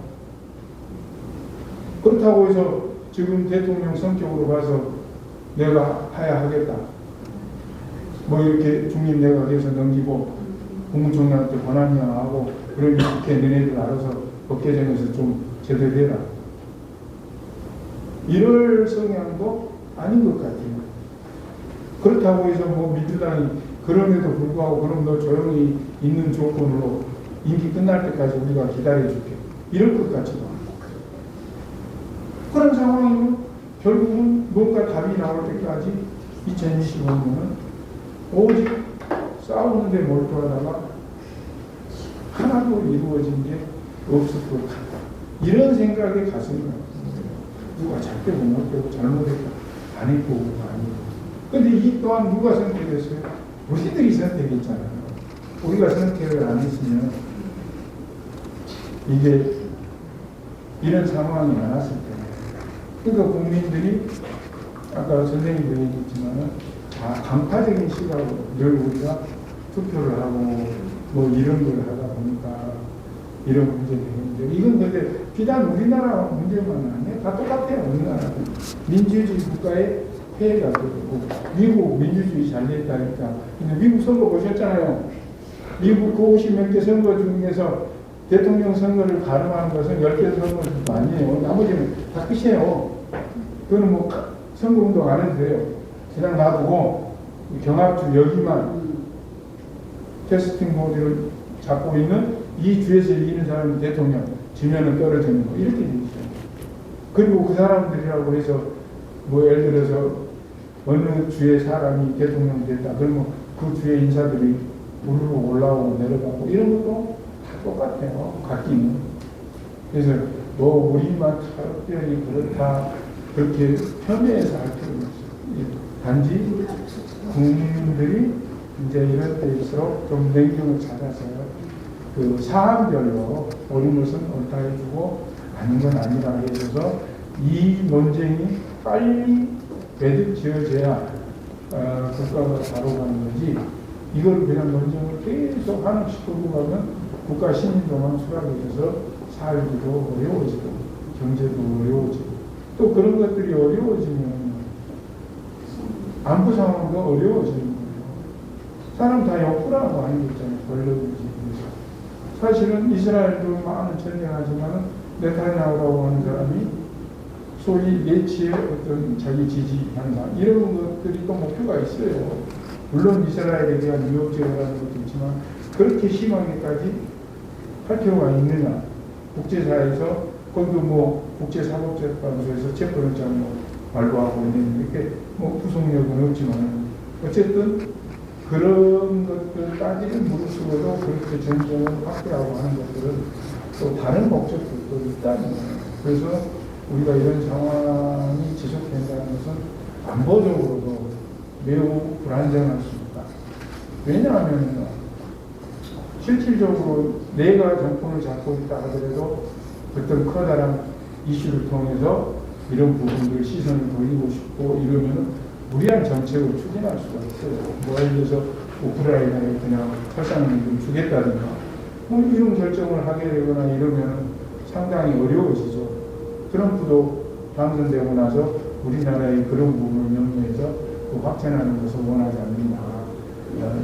그렇다고 해서 지금 대통령 성격으로 봐서 내가 해야 하겠다. 뭐 이렇게 중립 내각에서 넘기고 국무총리한테 권한이야 하고 그러면 국회 너네들 알아서 법 개정에서 좀 제대로 해라. 이럴 성향도 아닌 것 같아요. 그렇다고 해서 뭐 민주당이 그럼에도 불구하고 그럼 너 조용히 있는 조건으로 임기 끝날 때까지 우리가 기다려줄게. 이럴 것 같지도 않고. 그런 상황이면 결국은 뭔가 답이 나올 때까지 2025년은 오직 싸우는데 몰두하다가 하나도 이루어진 게 없을 것 같다. 이런 생각에 가슴이 누가 잘되고 못되고 잘못했다 안 했고 아니고. 근데 이 또한 누가 선택했어요? 우리들이 선택했잖아요. 우리가 선택을 안 했으면 이게 이런 상황이 안 왔을 텐데. 그러니까 국민들이 아까 선생님도 얘기했지만 강파적인 시각으로 늘 우리가 투표를 하고 뭐 이런 걸 하다 보니까 이런 문제가 있는데 이건 근데 비단 우리나라 문제만 아니에요. 다 똑같아요. 우리나라는 민주주의 국가의 폐해가 되고 미국 민주주의 잘 됐다니까. 근데 미국 선거 보셨잖아요. 미국 그 50몇 개 선거 중에서 대통령 선거를 가름하는 것은 10개 선거 중 아니에요. 나머지는 다 끝이에요. 그거는 뭐 선거운동 안 해도 돼요. 그냥 놔두고 경합주 여기만 캐스팅 보드를 잡고 있는 이 주에서 이기는 사람이 대통령, 지면은 떨어지는 거 이렇게 돼 있어요. 그리고 그 사람들이라고 해서 뭐 예를 들어서 어느 주의 사람이 대통령 됐다. 그러면 그 주의 인사들이 우르르 올라오고 내려가고 이런 것도 다 똑같아요. 각기는. 그래서 뭐 우리만 특별히 그렇다 그렇게 폄훼해서 할 필요는 없어요. 단지 국민들이 이제 이럴 때일수록 좀 냉정을 찾아서요. 그 사안별로 옳은 것은 옳다 해주고 아닌 건 아니라 해줘서 이 논쟁이 빨리 매듭 지어져야 국가가 바로 가는 거지. 이걸 그냥 논쟁을 계속 하나씩 끌고 가면 국가 신인도만 수락해져서 살기도 어려워지고 경제도 어려워지고 또 그런 것들이 어려워지면 안보 상황도 어려워지는 거예요. 사람 다 역부라고 하는 게 있잖아요. 권력이지. 사실은 이스라엘도 많은 전쟁하지만 네타냐후라고 하는 사람이 소위 예치의 어떤 자기 지지하는 사 이런 것들이 또 목표가 있어요. 물론 이스라엘에 대한 위협 제거라는 것도 있지만 그렇게 심하게까지 할 필요가 있느냐. 국제사에서 거기도 뭐 국제사법재판소에서 체포영장 뭐 발부하고 있는 이렇게 뭐 구속력은 없지만 어쨌든 그런 것들 따지는 무릅쓰고도 그렇게 전쟁을 확대하고 하는 것들은 또 다른 목적들도 있다는 거예요. 그래서 우리가 이런 상황이 지속된다는 것은 안보적으로도 매우 불안정할 수 있다. 왜냐하면 실질적으로 내가 정권을 잡고 있다 하더라도 어떤 커다란 이슈를 통해서 이런 부분들 시선을 돌리고 싶고 이러면 무리한 정책을 추진할 수가 있어요. 뭐 예를 들어서 우크라이나에 그냥 살상을 주겠다든가 뭐 이런 결정을 하게 되거나 이러면 상당히 어려워지죠. 트럼프도 당선되고 나서 우리나라의 그런 부분을 염두해서 확전하는 것을 원하지 않는다.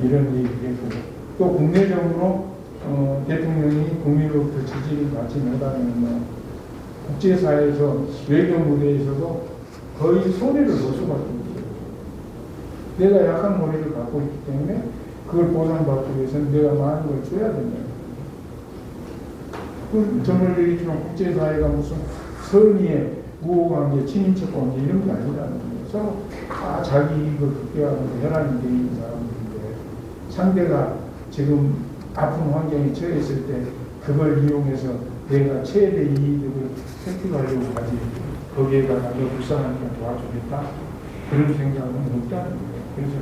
이런 얘기를 했고 또 국내적으로 대통령이 국민으로부터 지지를 받지 못하면 국제사회에서 외교 무대에서도 거의 손해를 볼 수밖에 없어요. 내가 약한 머리를 갖고 있기 때문에 그걸 보상받기 위해서는 내가 많은 걸 줘야 된다. 정말 얘기했지만 국제사회가 무슨 선의의 우호관계, 친인척 관계 이런 게 아니라는 거예요. 서로 다 자기 이익을 극대화하고 혈안이 되어 있는 사람들인데 상대가 지금 아픈 환경에 처했을 때 그걸 이용해서 내가 최대 이익을 획득하려고 하지 거기에다가 너 불쌍하니까 도와주겠다 그런 생각은 없다는 거예요. 그래서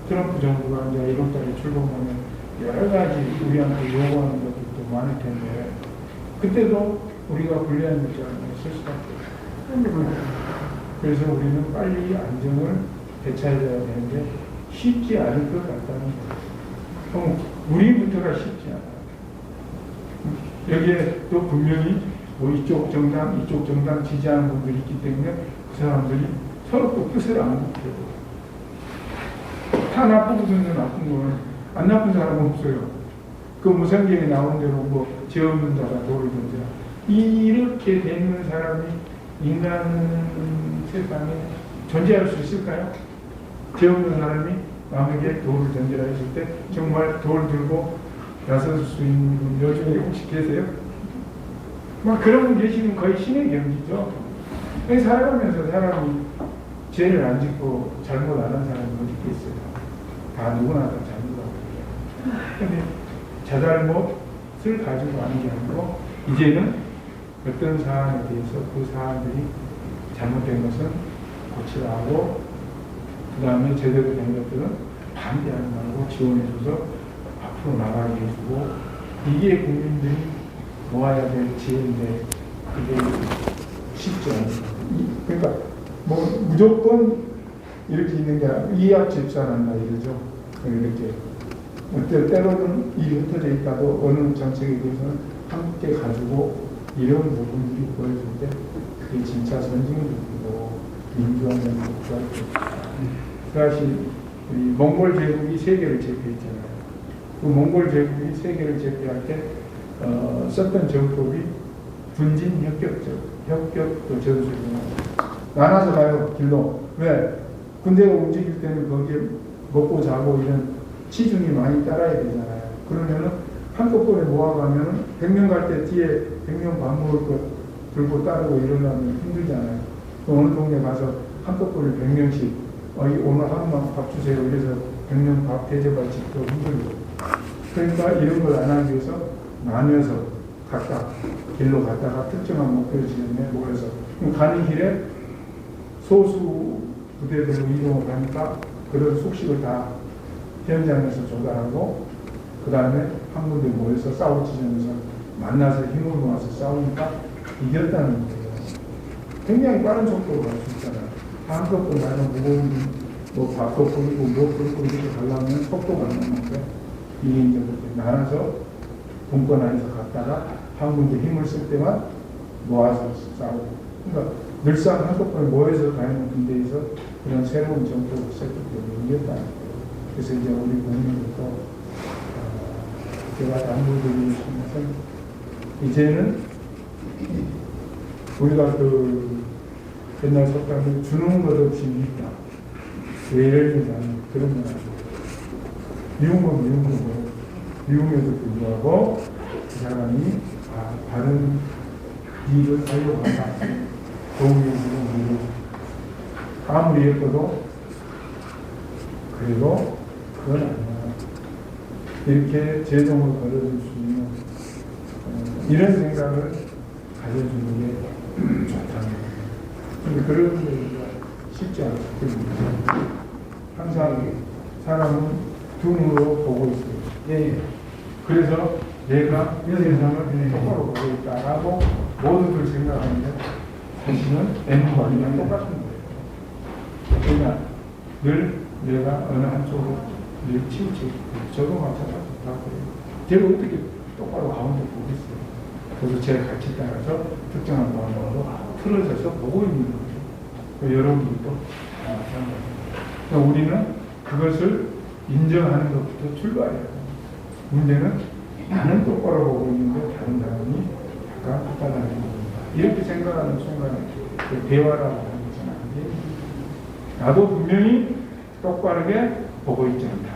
트럼프 정부가 이제 1월달에 출범하면 여러 가지 우리한테 요구하는 것들도 많을 텐데 그때도 우리가 불리한 입장을 쓸 수밖에 없어요. 그래서 우리는 빨리 안정을 되찾아야 되는데 쉽지 않을 것 같다는 거예요. 우리부터가 쉽지 않아요. 여기에 또 분명히 뭐 이쪽 정당 지지하는 분들이 있기 때문에 그 사람들이 서로 또 뜻을 안 묻혀요. 다 나쁘거든요. 나쁜 거는 안 나쁜 사람은 없어요. 그 무상경에 나오는 대로 뭐 죄 없는 자가 돌을 던지라. 이렇게 되는 사람이 인간 세상에 존재할 수 있을까요? 죄 없는 사람이 남에게 돌을 던지라 했을 때 정말 돌 들고 나설 수 있는 분 요즘에 혹시 계세요? 막 그런 분 계시면 거의 신의 경지죠. 살아가면서 사람이 죄를 안 짓고 잘못 안 한 사람이 어디 있겠어요? 다 누구나 다 잘못하고 있어요. 근데 자잘못을 가지고 하는 게 아니고 이제는 어떤 사안에 대해서 그 사안들이 잘못된 것은 고치라 하고 그 다음에 제대로 된 것들은 반대하지 말고 지원해줘서 앞으로 나가게 해주고 이게 국민들이 모아야 될 지혜인데 그게 쉽지 않아요. 그러니까 뭐 무조건 이렇게 있는 게 아니라 이합집산한다 이러죠. 이렇게 때로는 일이 흩어져 있다고 어느 정책에 대해서는 함께 가지고 이런 부분들이 보여줄 때 그게 진짜 선진국이고 민주화의 국가일 것이다. 사실 몽골 제국이 세계를 제패했잖아요. 그 몽골 제국이 세계를 제패할 때 썼던 정법이 분진 협격도 전술이에요. 나눠서 가요 길로. 왜? 군대가 움직일 때는 거기에 먹고 자고 이런 치중이 많이 따라야 되잖아요. 그러면은 한꺼번에 모아가면은 100명 갈 때 뒤에 100명 밥 먹을 거 들고 따르고 이러려면 힘들잖아요. 어느 동네 가서 한꺼번에 100명씩 오늘 하루만 밥 주세요. 이래서 100명 밥 대접할 집도 힘들고. 그러니까 이런 걸 안 하기 위해서 나눠서 각각 길로 갔다가 특정한 목표를 지점에 모여서 가는 길에 소수 부대들로 이동을 하니까 그런 숙식을 다 현장에서 조달하고 그 다음에 한 군데 모여서 싸울 지점에서 만나서 힘을 모아서 싸우니까 이겼다는 거예요. 굉장히 빠른 속도로 갈 수 있잖아요. 한꺼번에 가서 무거운 뭐 밥도 뿌리고 뭐 뿌리고 이렇게 가려면 속도가 안 나는데 이게 이제 그렇게 나눠서 분권 안에서 갔다가 한 군데 힘을 쓸 때만 모아서 싸우고 그러니까 늘상 한꺼번에 모여서 가는 군대에서 그런 새로운 정책을 썼기 때문에 이겼다는 거예요. 그래서 이제 우리 국민들도 제가 당부드리는 것은 이제는 우리가 그 옛날 속담에 주는 것 없이 믿다. 예를 들면 그런 건 아니고 미운 건 미운 거고 미움에도 불구하고 그 사람이 다른 일을 하려고 한다. 도움이 되는 아무리 예뻐도 그래도 그건 아니야. 이렇게 제동을 걸어줄 수 있는 이런 생각을 가져주는 게 좋다는 거예요. 그런 얘기가 쉽지 않거든요. 항상 사람은 두 눈으로 보고 있어요. 예. 그래서 내가 이 세상을 똑바로 보고 있다라고 모두들 생각하는데 사실은 N번이랑 똑같은 거예요. 그러니까 늘 내가 어느 한쪽으로 늘 치우치고 저도 마찬가지라고요. 제가 어떻게 똑바로 가운데 보겠어요. 그래서 제 가치 따라서 특정한 방향으로 틀어져서 보고 있는 거죠. 여러분들도 마찬가지입니다. 그러니까 우리는 그것을 인정하는 것부터 출발해요. 문제는 나는 똑바로 보고 있는데 다른 사람이 약간 헛다다는 겁니다. 이렇게 생각하는 순간에 그 대화라고 하는 것은 아니에요. 나도 분명히 똑바르게 보고 있지 않다.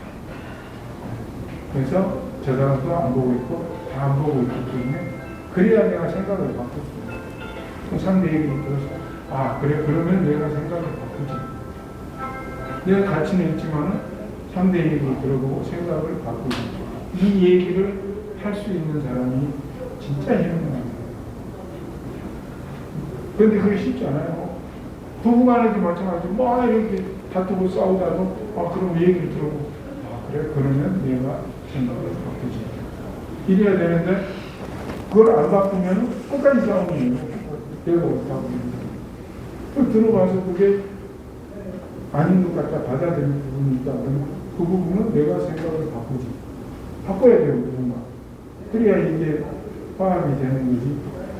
그래서 저 사람도 안 보고 있고 다 안 보고 있기 때문에 그래야 내가 생각을 바꿀 수 있어요. 그 상대 얘기를 들어서 아 그래 그러면 내가 생각을 바꾸지. 내가 가치는 있지만 상대 얘기를 들어보고 생각을 바꾸지. 이 얘기를 할 수 있는 사람이 진짜 현명합니다. 그런데 그게 쉽지 않아요. 부부간에도 마찬가지로 뭐 이렇게 다투고 싸우다도 아 그럼 얘기를 들어보고 아 그래 그러면 내가 생각을 바꾸지. 이래야 되는데 그걸 안 바꾸면 끝까지 싸우는 거예요. 내가 바꾸는 거예요. 들어가서 그게 아닌 것 같다 받아들이는 부분이 있다 그러면 그 부분은 내가 생각을 바꾸지. 바꿔야 돼요. 누군가. 그래야 이게 화합이 되는 거지.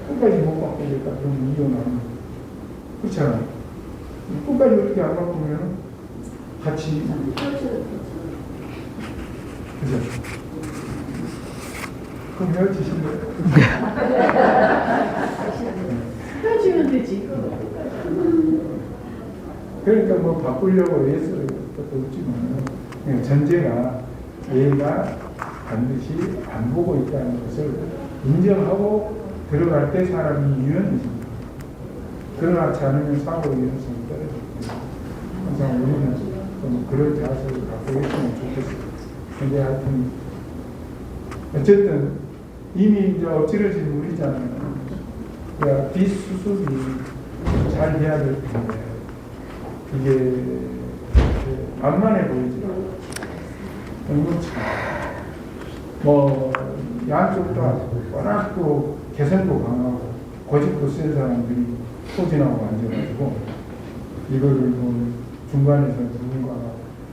끝까지 못 바꾸겠다 그러면 이혼하는 거예요. 그렇잖아요. 끝까지 어떻게 안 바꾸면 같이 그죠? 그럼 헤어지실래요? 헤어지면 되지. 그러니까 뭐 바꾸려고 애쓰는 것도 없지만 전제가 얘가 반드시 안 보고 있다는 것을 인정하고 들어갈 때 사람이 유연해집니다. 그러지 않으면 사고 유연성이 떨어집니다. 항상 우리는 좀 그런 자세를 갖고 있으면 좋겠어요. 근데 하여튼 어쨌든 이미 이제 엎질러진 물이잖아요. 그러니까 뒷수습이 잘 해야 될 텐데 이게 만만해 보이지 않아요. 너무 뭐 양쪽 다 워낙 또 개성도 강하고 고집도 센 사람들이 소진하고 앉아가지고 이거를 뭐 중간에서 누군가가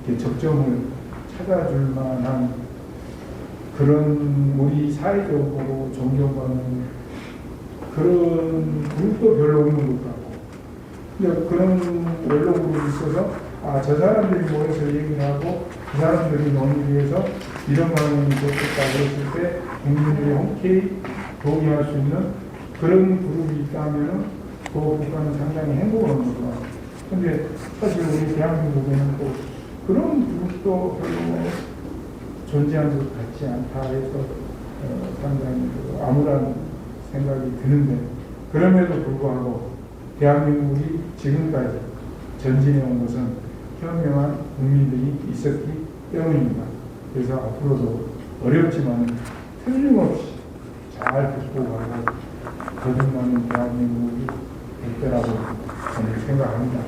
이렇게 적정을 찾아줄 만한 그런 우리 사회적으로 존경받는 그런 그룹도 별로 없는 것 같고 근데 그런 원로그룹이 있어서 아 저 사람들이 모여서 얘기를 하고 그 사람들이 논의해서 이런 방향이 좋겠다 그랬을 때 국민들이 흔쾌히 동의할 수 있는 그런 그룹이 있다면 그 국가는 상당히 행복을 얻는 것 같아요. 근데 사실 우리 대한민국에는 또 그런 그룹도 별로 존재하는 것 같지 않다 해서 상당히 암울한 생각이 드는데 그럼에도 불구하고 대한민국이 지금까지 전진해 온 것은 현명한 국민들이 있었기 때문입니다. 그래서 앞으로도 어렵지만 틀림없이 잘 극복하고 거듭나는 대한민국이 될 거라고 저는 생각합니다.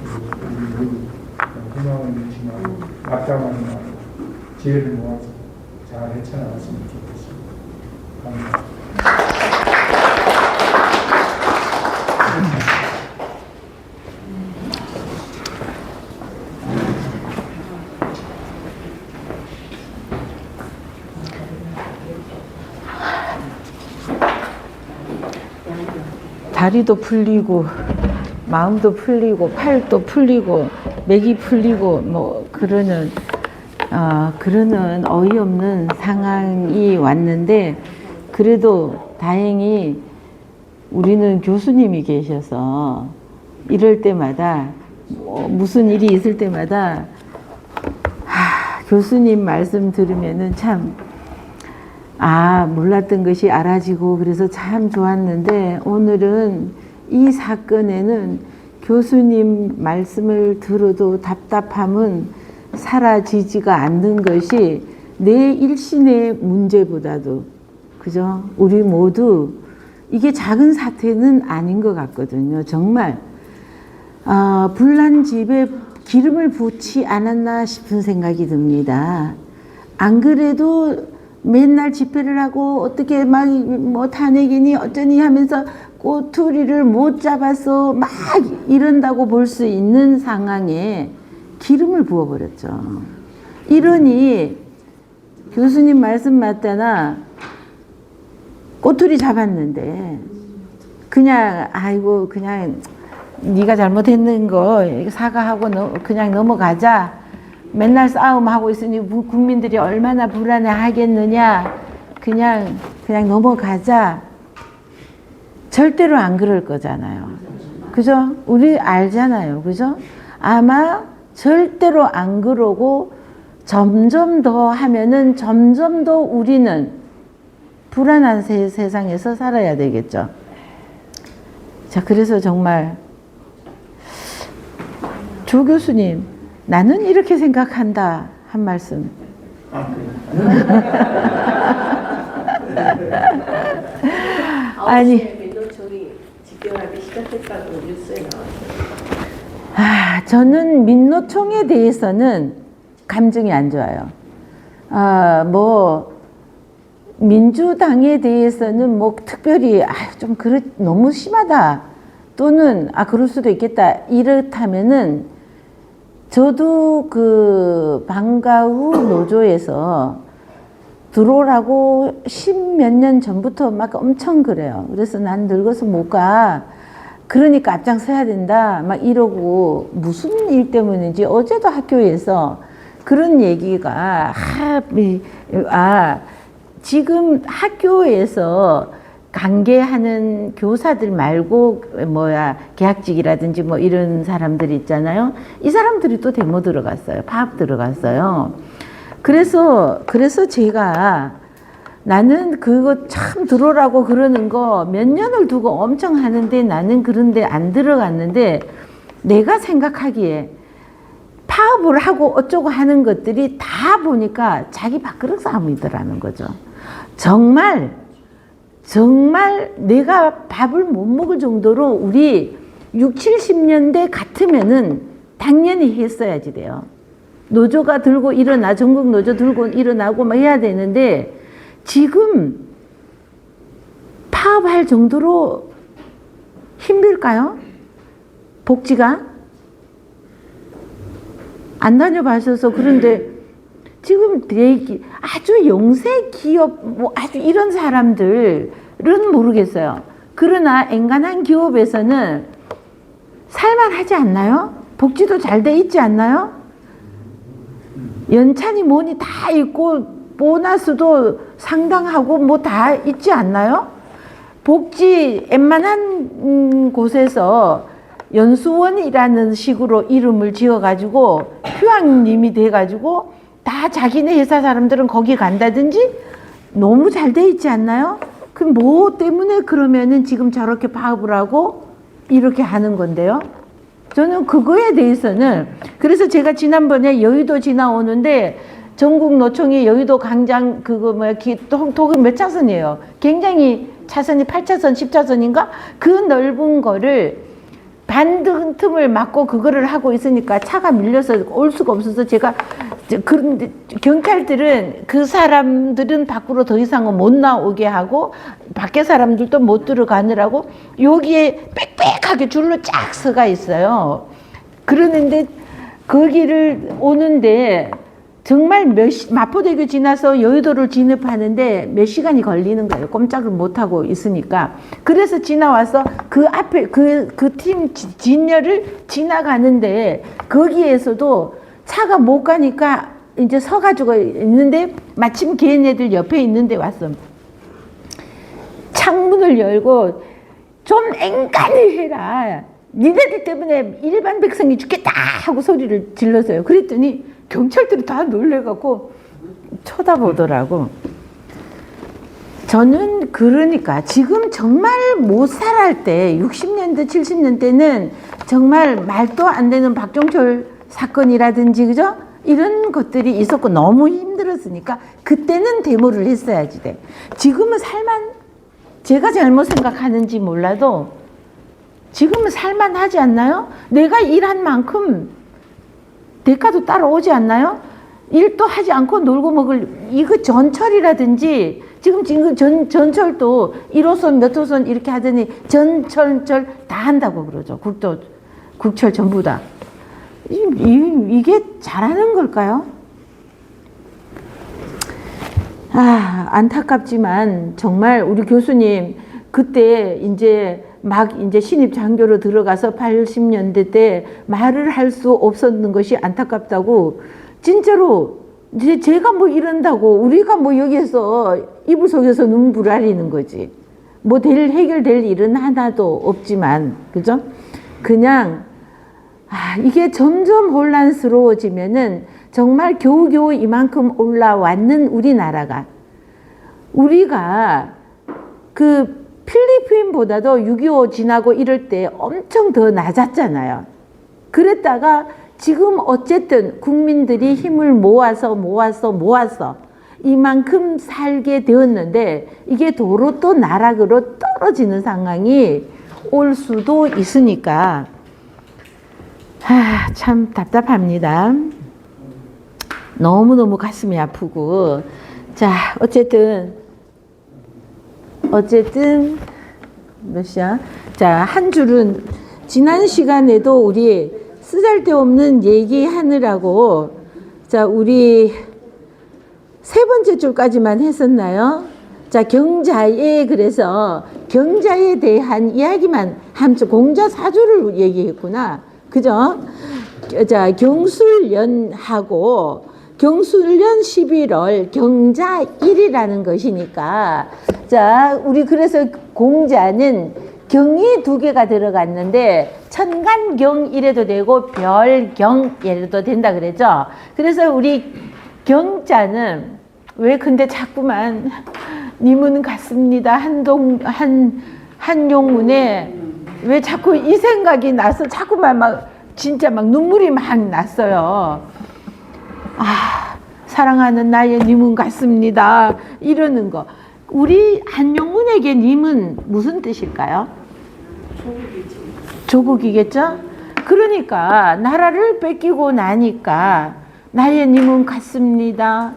그리고 우리 모두 희망을 잃지 말고 앞장하는 말고 지혜를 모아서 잘 헤쳐나갔으면 좋겠습니다. 감사합니다. 다리도 풀리고 마음도 풀리고 팔도 풀리고 맥이 풀리고 뭐 그러는 어이없는 상황이 왔는데 그래도 다행히 우리는 교수님이 계셔서 이럴 때마다 무슨 일이 있을 때마다 교수님 말씀 들으면은 참 몰랐던 것이 알아지고 그래서 참 좋았는데 오늘은 이 사건에는 교수님 말씀을 들어도 답답함은 사라지지가 않는 것이 내 일신의 문제보다도 그죠? 우리 모두 이게 작은 사태는 아닌 것 같거든요. 정말 불난 집에 기름을 붓지 않았나 싶은 생각이 듭니다. 안 그래도 맨날 집회를 하고 어떻게 막 뭐 탄핵이니 어쩌니 하면서 꼬투리를 못 잡아서 막 이런다고 볼 수 있는 상황에 기름을 부어버렸죠. 이러니 교수님 말씀 맞다나 꼬투리 잡았는데 그냥 아이고 그냥 네가 잘못했는 거 사과하고 그냥 넘어가자. 맨날 싸움하고 있으니 국민들이 얼마나 불안해 하겠느냐. 그냥 넘어가자. 절대로 안 그럴 거잖아요. 그죠? 우리 알잖아요. 그죠? 아마 절대로 안 그러고 점점 더 하면은 점점 더 우리는 불안한 세상에서 살아야 되겠죠. 자, 그래서 정말 조 교수님, 나는 이렇게 생각한다 한 말씀. 아니, 민노총이 집결하기 시작했다고 뉴스에 나왔어요. 저는 민노총에 대해서는 감정이 안 좋아요. 민주당에 대해서는 뭐 특별히 좀 너무 심하다 또는 그럴 수도 있겠다 이렇다면은 저도 그 방과후 노조에서 들어오라고 10몇 년 전부터 막 엄청 그래요. 그래서 난 늙어서 못 가. 그러니까 앞장서야 된다. 막 이러고 무슨 일 때문인지 어제도 학교에서 그런 얘기가 지금 학교에서 강계하는 교사들 말고 계약직이라든지 뭐 이런 사람들 있잖아요. 이 사람들이 또 데모 들어갔어요. 파업 들어갔어요. 그래서 제가 나는 그거 참 들어오라고 그러는 거 몇 년을 두고 엄청 하는데 나는 그런데 안 들어갔는데 내가 생각하기에 파업을 하고 어쩌고 하는 것들이 다 보니까 자기 밥그릇 싸움이더라는 거죠. 정말 내가 밥을 못 먹을 정도로 우리 60, 70년대 같으면은 당연히 했어야지 돼요. 노조가 들고 일어나, 전국 노조 들고 일어나고 막 해야 되는데 지금 파업할 정도로 힘들까요? 복지가? 안 다녀봐셔서 그런데 지금 아주 영세 기업 아주 이런 사람들은 모르겠어요. 그러나 엔간한 기업에서는 살만하지 않나요? 복지도 잘 돼 있지 않나요? 연찬이 뭐니 다 있고 보너스도 상당하고 뭐 다 있지 않나요? 복지 웬만한 곳에서 연수원이라는 식으로 이름을 지어가지고 휴학님이 돼가지고 다 자기네 회사 사람들은 거기 간다든지 너무 잘 돼 있지 않나요? 그럼 뭐 때문에 그러면은 지금 저렇게 파업을 하고 이렇게 하는 건데요? 저는 그거에 대해서는 그래서 제가 지난번에 여의도 지나오는데 전국 노총이 여의도 광장 도금 몇 차선이에요? 굉장히 차선이 8차선, 10차선인가? 그 넓은 거를 반틈을 막고 그거를 하고 있으니까 차가 밀려서 올 수가 없어서 제가 그런데 경찰들은 그 사람들은 밖으로 더 이상은 못 나오게 하고 밖에 사람들도 못 들어가느라고 여기에 빽빽하게 줄로 쫙 서가 있어요. 그러는데 거기를 오는데 정말 마포대교 지나서 여의도를 진입하는데 몇 시간이 걸리는 거예요. 꼼짝을 못하고 있으니까. 그래서 지나와서 그 앞에 그 팀 진열을 지나가는데 거기에서도 차가 못 가니까 이제 서가지고 있는데 마침 걔네들 옆에 있는데 왔어. 창문을 열고 좀 앵간히 해라. 니네들 때문에 일반 백성이 죽겠다 하고 소리를 질렀어요. 그랬더니 경찰들이 다 놀래갖고 쳐다보더라고. 저는 그러니까 지금 정말 못 살할 때 60년대 70년대는 정말 말도 안 되는 박종철 사건이라든지 그죠? 이런 것들이 있었고 너무 힘들었으니까 그때는 데모를 했어야지 돼. 지금은 제가 잘못 생각하는지 몰라도 지금은 살만하지 않나요? 내가 일한 만큼 대가도 따라오지 않나요? 일도 하지 않고 놀고 먹을 이거 전철이라든지 지금 전철도 1호선 몇 호선 이렇게 하더니 전철 다 한다고 그러죠. 국철 전부 다. 이게 잘하는 걸까요? 안타깝지만 정말 우리 교수님 그때 이제 신입 장교로 들어가서 80년대 때 말을 할 수 없었는 것이 안타깝다고 진짜로 이제 제가 뭐 이런다고 우리가 뭐 여기에서 이불 속에서 눈물 흘리는 거지. 뭐 해결될 일은 하나도 없지만, 그죠? 그냥, 이게 점점 혼란스러워지면은 정말 겨우겨우 이만큼 올라왔는 우리나라가, 우리가 그 필리핀보다도 6.25 지나고 이럴 때 엄청 더 낮았잖아요. 그랬다가 지금 어쨌든 국민들이 힘을 모아서 이만큼 살게 되었는데 이게 도로 또 나락으로 떨어지는 상황이 올 수도 있으니까 참 답답합니다. 너무너무 가슴이 아프고. 자, 어쨌든 몇 시야? 자, 한 줄은 지난 시간에도 우리 쓰잘데없는 얘기하느라고 자, 우리 세 번째 줄까지만 했었나요? 자, 경자에, 그래서 경자에 대한 이야기만 공자 사주를 얘기했구나. 그죠? 자, 경술년하고 경술년 11월 경자일이라는 것이니까, 자, 우리 그래서 공자는 경이 두 개가 들어갔는데 천간경 이래도 되고 별경 이래도 된다 그랬죠. 그래서 우리 경자는 왜 근데 자꾸만 님은 같습니다 한용운에 왜 자꾸 이 생각이 나서 자꾸만 막 진짜 막 눈물이 막 났어요. 사랑하는 나의 님은 같습니다 이러는 거. 우리 한용운에게 님은 무슨 뜻일까요? 조국이겠죠? 그러니까 나라를 뺏기고 나니까 나의 님은 같습니다.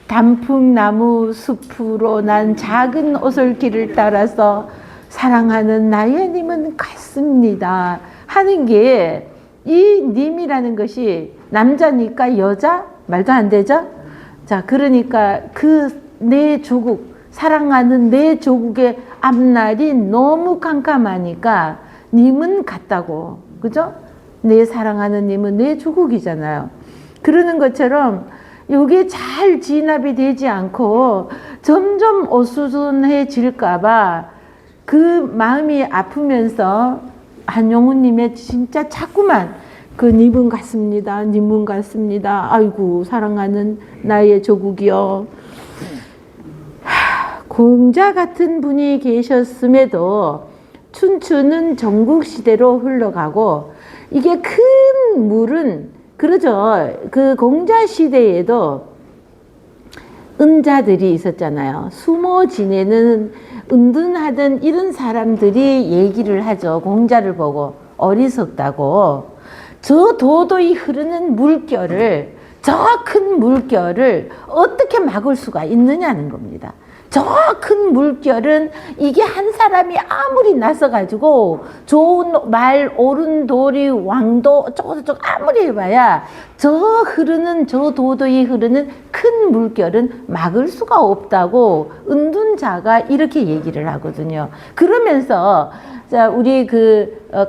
단풍나무 숲으로 난 작은 오솔길을 따라서 사랑하는 나의 님은 같습니다 하는 게, 이 님이라는 것이 남자니까 여자? 말도 안 되죠? 자, 그러니까 내 조국, 사랑하는 내 조국의 앞날이 너무 캄캄하니까 님은 같다고. 그죠? 내 사랑하는 님은 내 조국이잖아요. 그러는 것처럼 이게 잘 진압이 되지 않고 점점 어수선해질까봐 그 마음이 아프면서 한용운님의 진짜 자꾸만 그 님은 같습니다. 님은 같습니다. 아이고 사랑하는 나의 조국이여. 공자 같은 분이 계셨음에도 춘추는 전국시대로 흘러가고, 이게 큰 물은 그러죠. 그 공자 시대에도 은자들이 있었잖아요. 숨어 지내는 은둔하던 이런 사람들이 얘기를 하죠. 공자를 보고 어리석다고. 저 도도히 흐르는 물결을, 저 큰 물결을 어떻게 막을 수가 있느냐는 겁니다. 저 큰 물결은 이게 한 사람이 아무리 나서가지고 좋은 말, 옳은 도리, 왕도 어쩌고저쩌고 아무리 해봐야 저 도도히 흐르는 큰 물결은 막을 수가 없다고 은둔자가 이렇게 얘기를 하거든요. 그러면서 자, 우리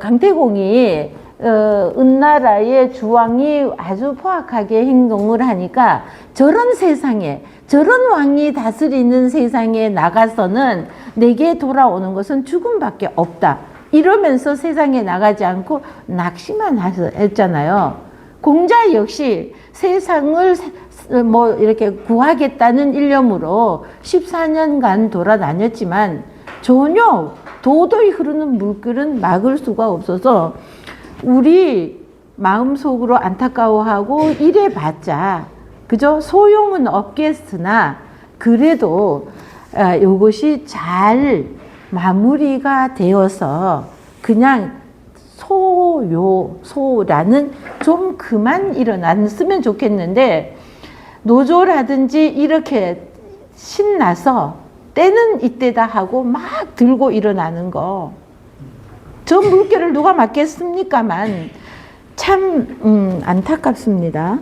강태공이 은나라의 주왕이 아주 포악하게 행동을 하니까 저런 세상에, 저런 왕이 다스리는 세상에 나가서는 내게 돌아오는 것은 죽음밖에 없다. 이러면서 세상에 나가지 않고 낚시만 했잖아요. 공자 역시 세상을 이렇게 구하겠다는 일념으로 14년간 돌아다녔지만 전혀 도도히 흐르는 물결은 막을 수가 없어서 우리 마음속으로 안타까워하고 이래봤자, 그죠? 소용은 없겠으나 그래도 이것이 잘 마무리가 되어서 그냥 소라는 좀 그만 일어났으면 좋겠는데, 노조라든지 이렇게 신나서 때는 이때다 하고 막 들고 일어나는 거, 저 물결을 누가 막겠습니까만 참 안타깝습니다.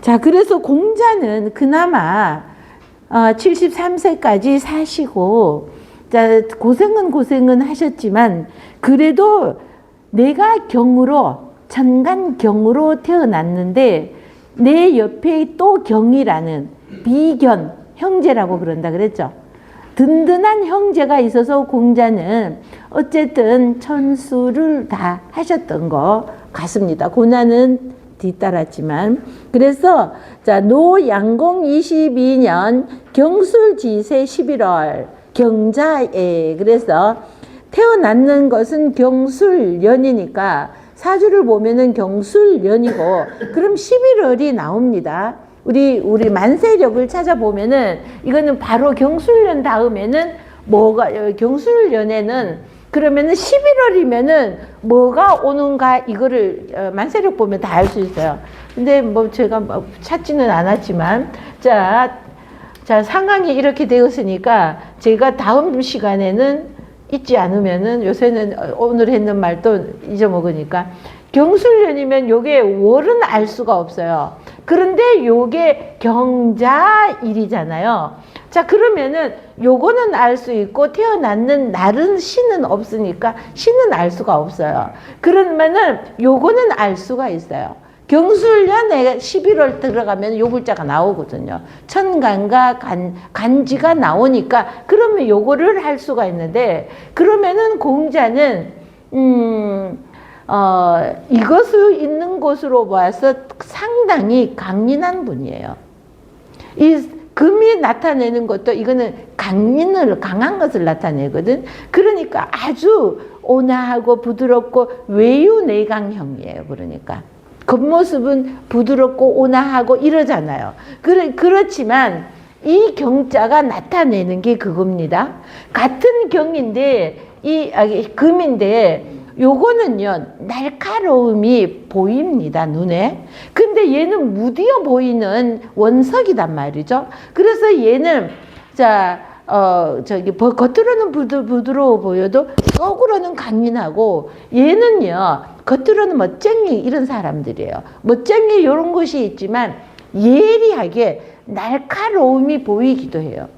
자, 그래서 공자는 그나마 73세까지 사시고, 자, 고생은 하셨지만 그래도 내가 경으로, 천간경으로 태어났는데 내 옆에 또 경이라는 비견, 형제라고 그런다 그랬죠. 든든한 형제가 있어서 공자는 어쨌든 천수를 다 하셨던 것 같습니다. 고난은 뒤따랐지만. 그래서 자, 노양공 22년 경술지세 11월 경자에, 그래서 태어났는 것은 경술년이니까 사주를 보면은 경술년이고, 그럼 11월이 나옵니다. 우리 만세력을 찾아보면은 이거는 바로 경술년 다음에는 뭐가, 경술년에는 그러면은 11월이면은 뭐가 오는가, 이거를 만세력 보면 다 알 수 있어요. 근데 뭐 제가 찾지는 않았지만, 자, 상황이 이렇게 되었으니까 제가 다음 시간에는 잊지 않으면은, 요새는 오늘 했는 말도 잊어먹으니까, 경술년이면 요게 월은 알 수가 없어요. 그런데 요게 경자일이잖아요. 자, 그러면은 요거는 알 수 있고 태어났는 날은 시는 없으니까 시는 알 수가 없어요. 그러면은 요거는 알 수가 있어요. 경술년에 11월 들어가면 요 글자가 나오거든요. 천간과 간지가 나오니까 그러면 요거를 할 수가 있는데, 그러면은 공자는 이것을 있는 곳으로 봐서 상당히 강인한 분이에요. 이 금이 나타내는 것도 이거는 강한 것을 나타내거든. 그러니까 아주 온화하고 부드럽고 외유내강형이에요. 그러니까 겉모습은 부드럽고 온화하고 이러잖아요. 그렇지만 이 경자가 나타내는 게 그겁니다. 같은 경인데 금인데 요거는요 날카로움이 보입니다, 눈에. 근데 얘는 무디어 보이는 원석이단 말이죠. 그래서 얘는 겉으로는 부드러워 보여도 속으로는 강인하고, 얘는요 겉으로는 멋쟁이 이런 사람들이에요. 멋쟁이 이런 것이 있지만 예리하게 날카로움이 보이기도 해요.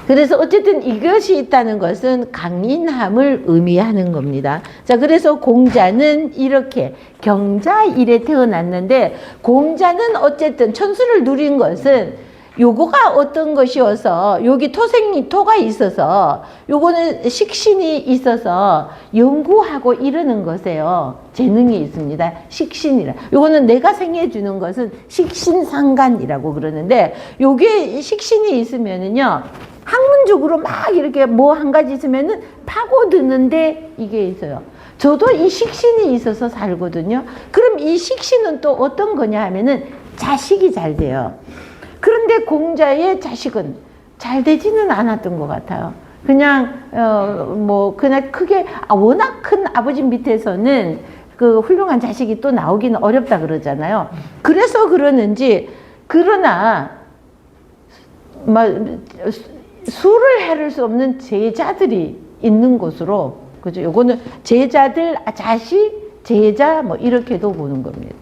그래서 어쨌든 이것이 있다는 것은 강인함을 의미하는 겁니다. 자, 그래서 공자는 이렇게 경자일에 태어났는데, 공자는 어쨌든 천수를 누린 것은 요거가 어떤 것이어서, 여기 토가 있어서, 요거는 식신이 있어서 연구하고 이러는 것이에요. 재능이 있습니다. 식신이라. 요거는 내가 생해주는 것은 식신상간이라고 그러는데, 요게 식신이 있으면은요, 학문적으로 막 이렇게 뭐 한 가지 있으면은 파고드는데 이게 있어요. 저도 이 식신이 있어서 살거든요. 그럼 이 식신은 또 어떤 거냐 하면은 자식이 잘 돼요. 그런데 공자의 자식은 잘 되지는 않았던 것 같아요. 그냥 그냥 크게 워낙 큰 아버지 밑에서는 그 훌륭한 자식이 또 나오기는 어렵다 그러잖아요. 그래서 그러는지, 그러나 수를 헤를 수 없는 제자들이 있는 곳으로, 그죠? 요거는 제자들, 자식, 제자 뭐 이렇게도 보는 겁니다.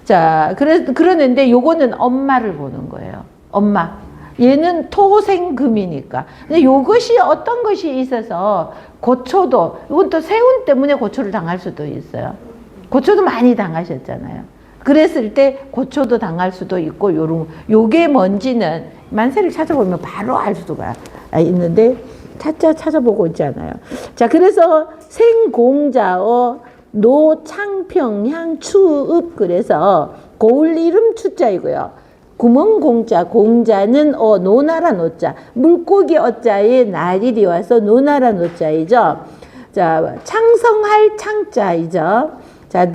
자, 그러는데 요거는 엄마를 보는 거예요. 엄마. 얘는 토생금이니까. 근데 요것이 어떤 것이 있어서 고초도, 이건 또 세운 때문에 고초를 당할 수도 있어요. 고초도 많이 당하셨잖아요. 그랬을 때 고초도 당할 수도 있고, 요게 뭔지는 만세를 찾아보면 바로 알 수가 있는데 찾아보고 있잖아요. 자, 그래서 생공자어 노창평향 추읍, 그래서 고을 이름 추자이고요. 구멍공자, 공자는 노나라 노자, 물고기 어자에 날일이 와서 노나라 노자이죠. 자, 창성할 창자이죠. 자,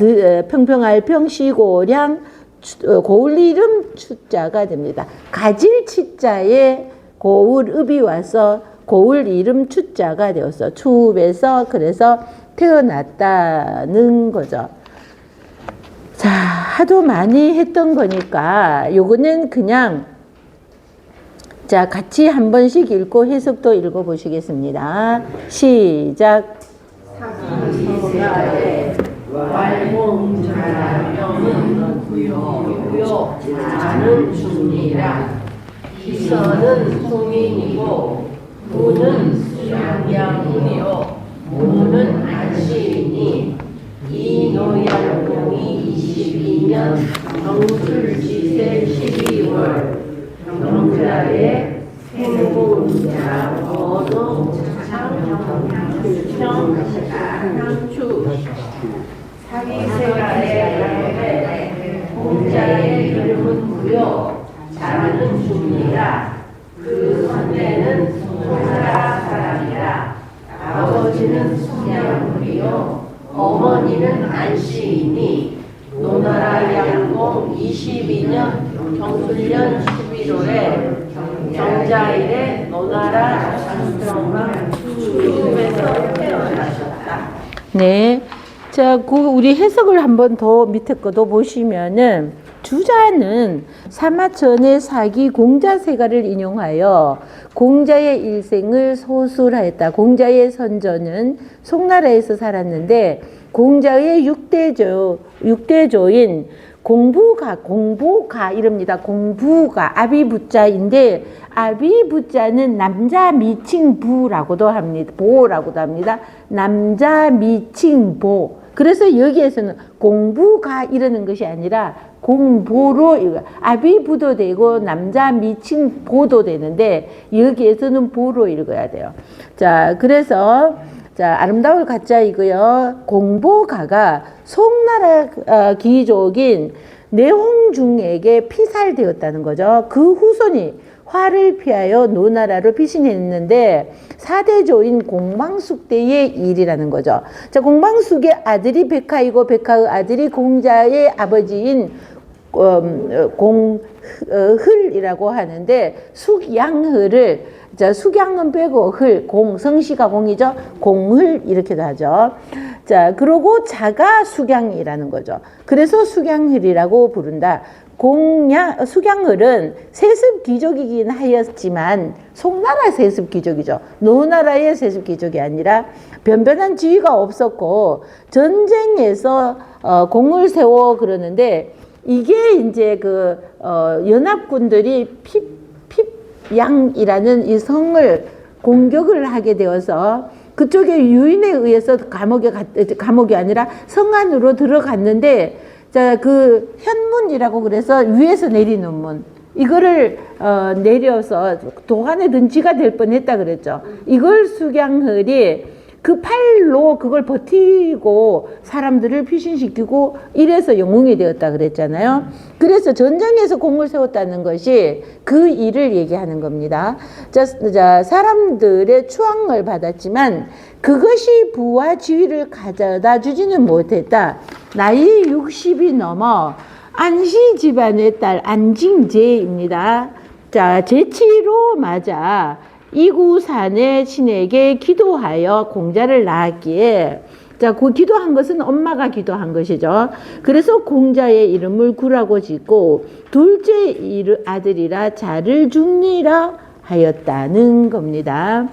평평할 평시고량 고을 이름 추자가 됩니다. 가질 치자에 고을 읍이 와서 고을 이름 추자가 되어서 추읍에서 그래서 태어났다는 거죠. 자, 하도 많이 했던 거니까 요거는 그냥, 자, 같이 한 번씩 읽고 해석도 읽어 보시겠습니다. 시작. 사기세가에 왈봉자명은 구요 자는 중리라. 기선은 송인이고 부는 수양양이요 모는 안시이니 이노양공이 22년 경술지세 12월 경자의 생공자 자는 중이라. 그 선대는 송나라 사람이라. 아버지는 숙양물이요 어머니는 안씨이니 노나라 양공 22년 경술년 11월에 정자일에 노나라 장정왕 수읍에서 태어나셨다. 네. 자, 우리 해석을 한번 더 밑에 거도 보시면은 주자는 사마천의 사기 공자세가를 인용하여 공자의 일생을 소술하였다. 공자의 선조는 송나라에서 살았는데 공자의 육대조인 공부가 이럽니다. 공부가 아비부자인데 아비부자는 남자 미칭부라고도 합니다. 보라고도 합니다. 남자 미칭보. 그래서 여기에서는 공부가 이러는 것이 아니라 공보로 아비부도 되고 남자 미칭보도 되는데 여기에서는 보로 읽어야 돼요. 자, 그래서 자, 아름다울 가짜이고요. 공보가가 송나라 귀족인 내홍중에게 피살되었다는 거죠. 그 후손이 화를 피하여 노나라로 피신했는데 사대조인 공방숙 때의 일이라는 거죠. 자, 공방숙의 아들이 백하이고 백하의 아들이 공자의 아버지인 공흘이라고 하는데 숙양흘을 자, 숙양은 빼고 흘, 성씨가 공이죠. 공흘 이렇게도 하죠. 자, 그러고 자가 숙양이라는 거죠. 그래서 숙양흘이라고 부른다. 숙양흘은 세습 귀족이긴 하였지만 송나라 세습 귀족이죠. 노나라의 세습 귀족이 아니라 변변한 지위가 없었고 전쟁에서 공을 세워 그러는데 이게 이제 연합군들이 핍양이라는 이 성을 공격을 하게 되어서 그쪽에 유인에 의해서 감옥이 아니라 성 안으로 들어갔는데 자, 그 현문이라고 그래서 위에서 내리는 문. 이거를 내려서 도간에 든 쥐가 될 뻔했다 그랬죠. 이걸 숙양흘이 그 팔로 그걸 버티고 사람들을 피신시키고 이래서 영웅이 되었다 그랬잖아요. 그래서 전쟁에서 공을 세웠다는 것이 그 일을 얘기하는 겁니다. 자, 사람들의 추앙을 받았지만 그것이 부와 지위를 가져다 주지는 못했다. 나이 60이 넘어 안씨 집안의 딸 안징제입니다. 자, 제치로 맞아 이구산의 신에게 기도하여 공자를 낳았기에 자, 그 기도한 것은 엄마가 기도한 것이죠. 그래서 공자의 이름을 구라고 짓고 둘째 아들이라 자를 죽니라 하였다는 겁니다.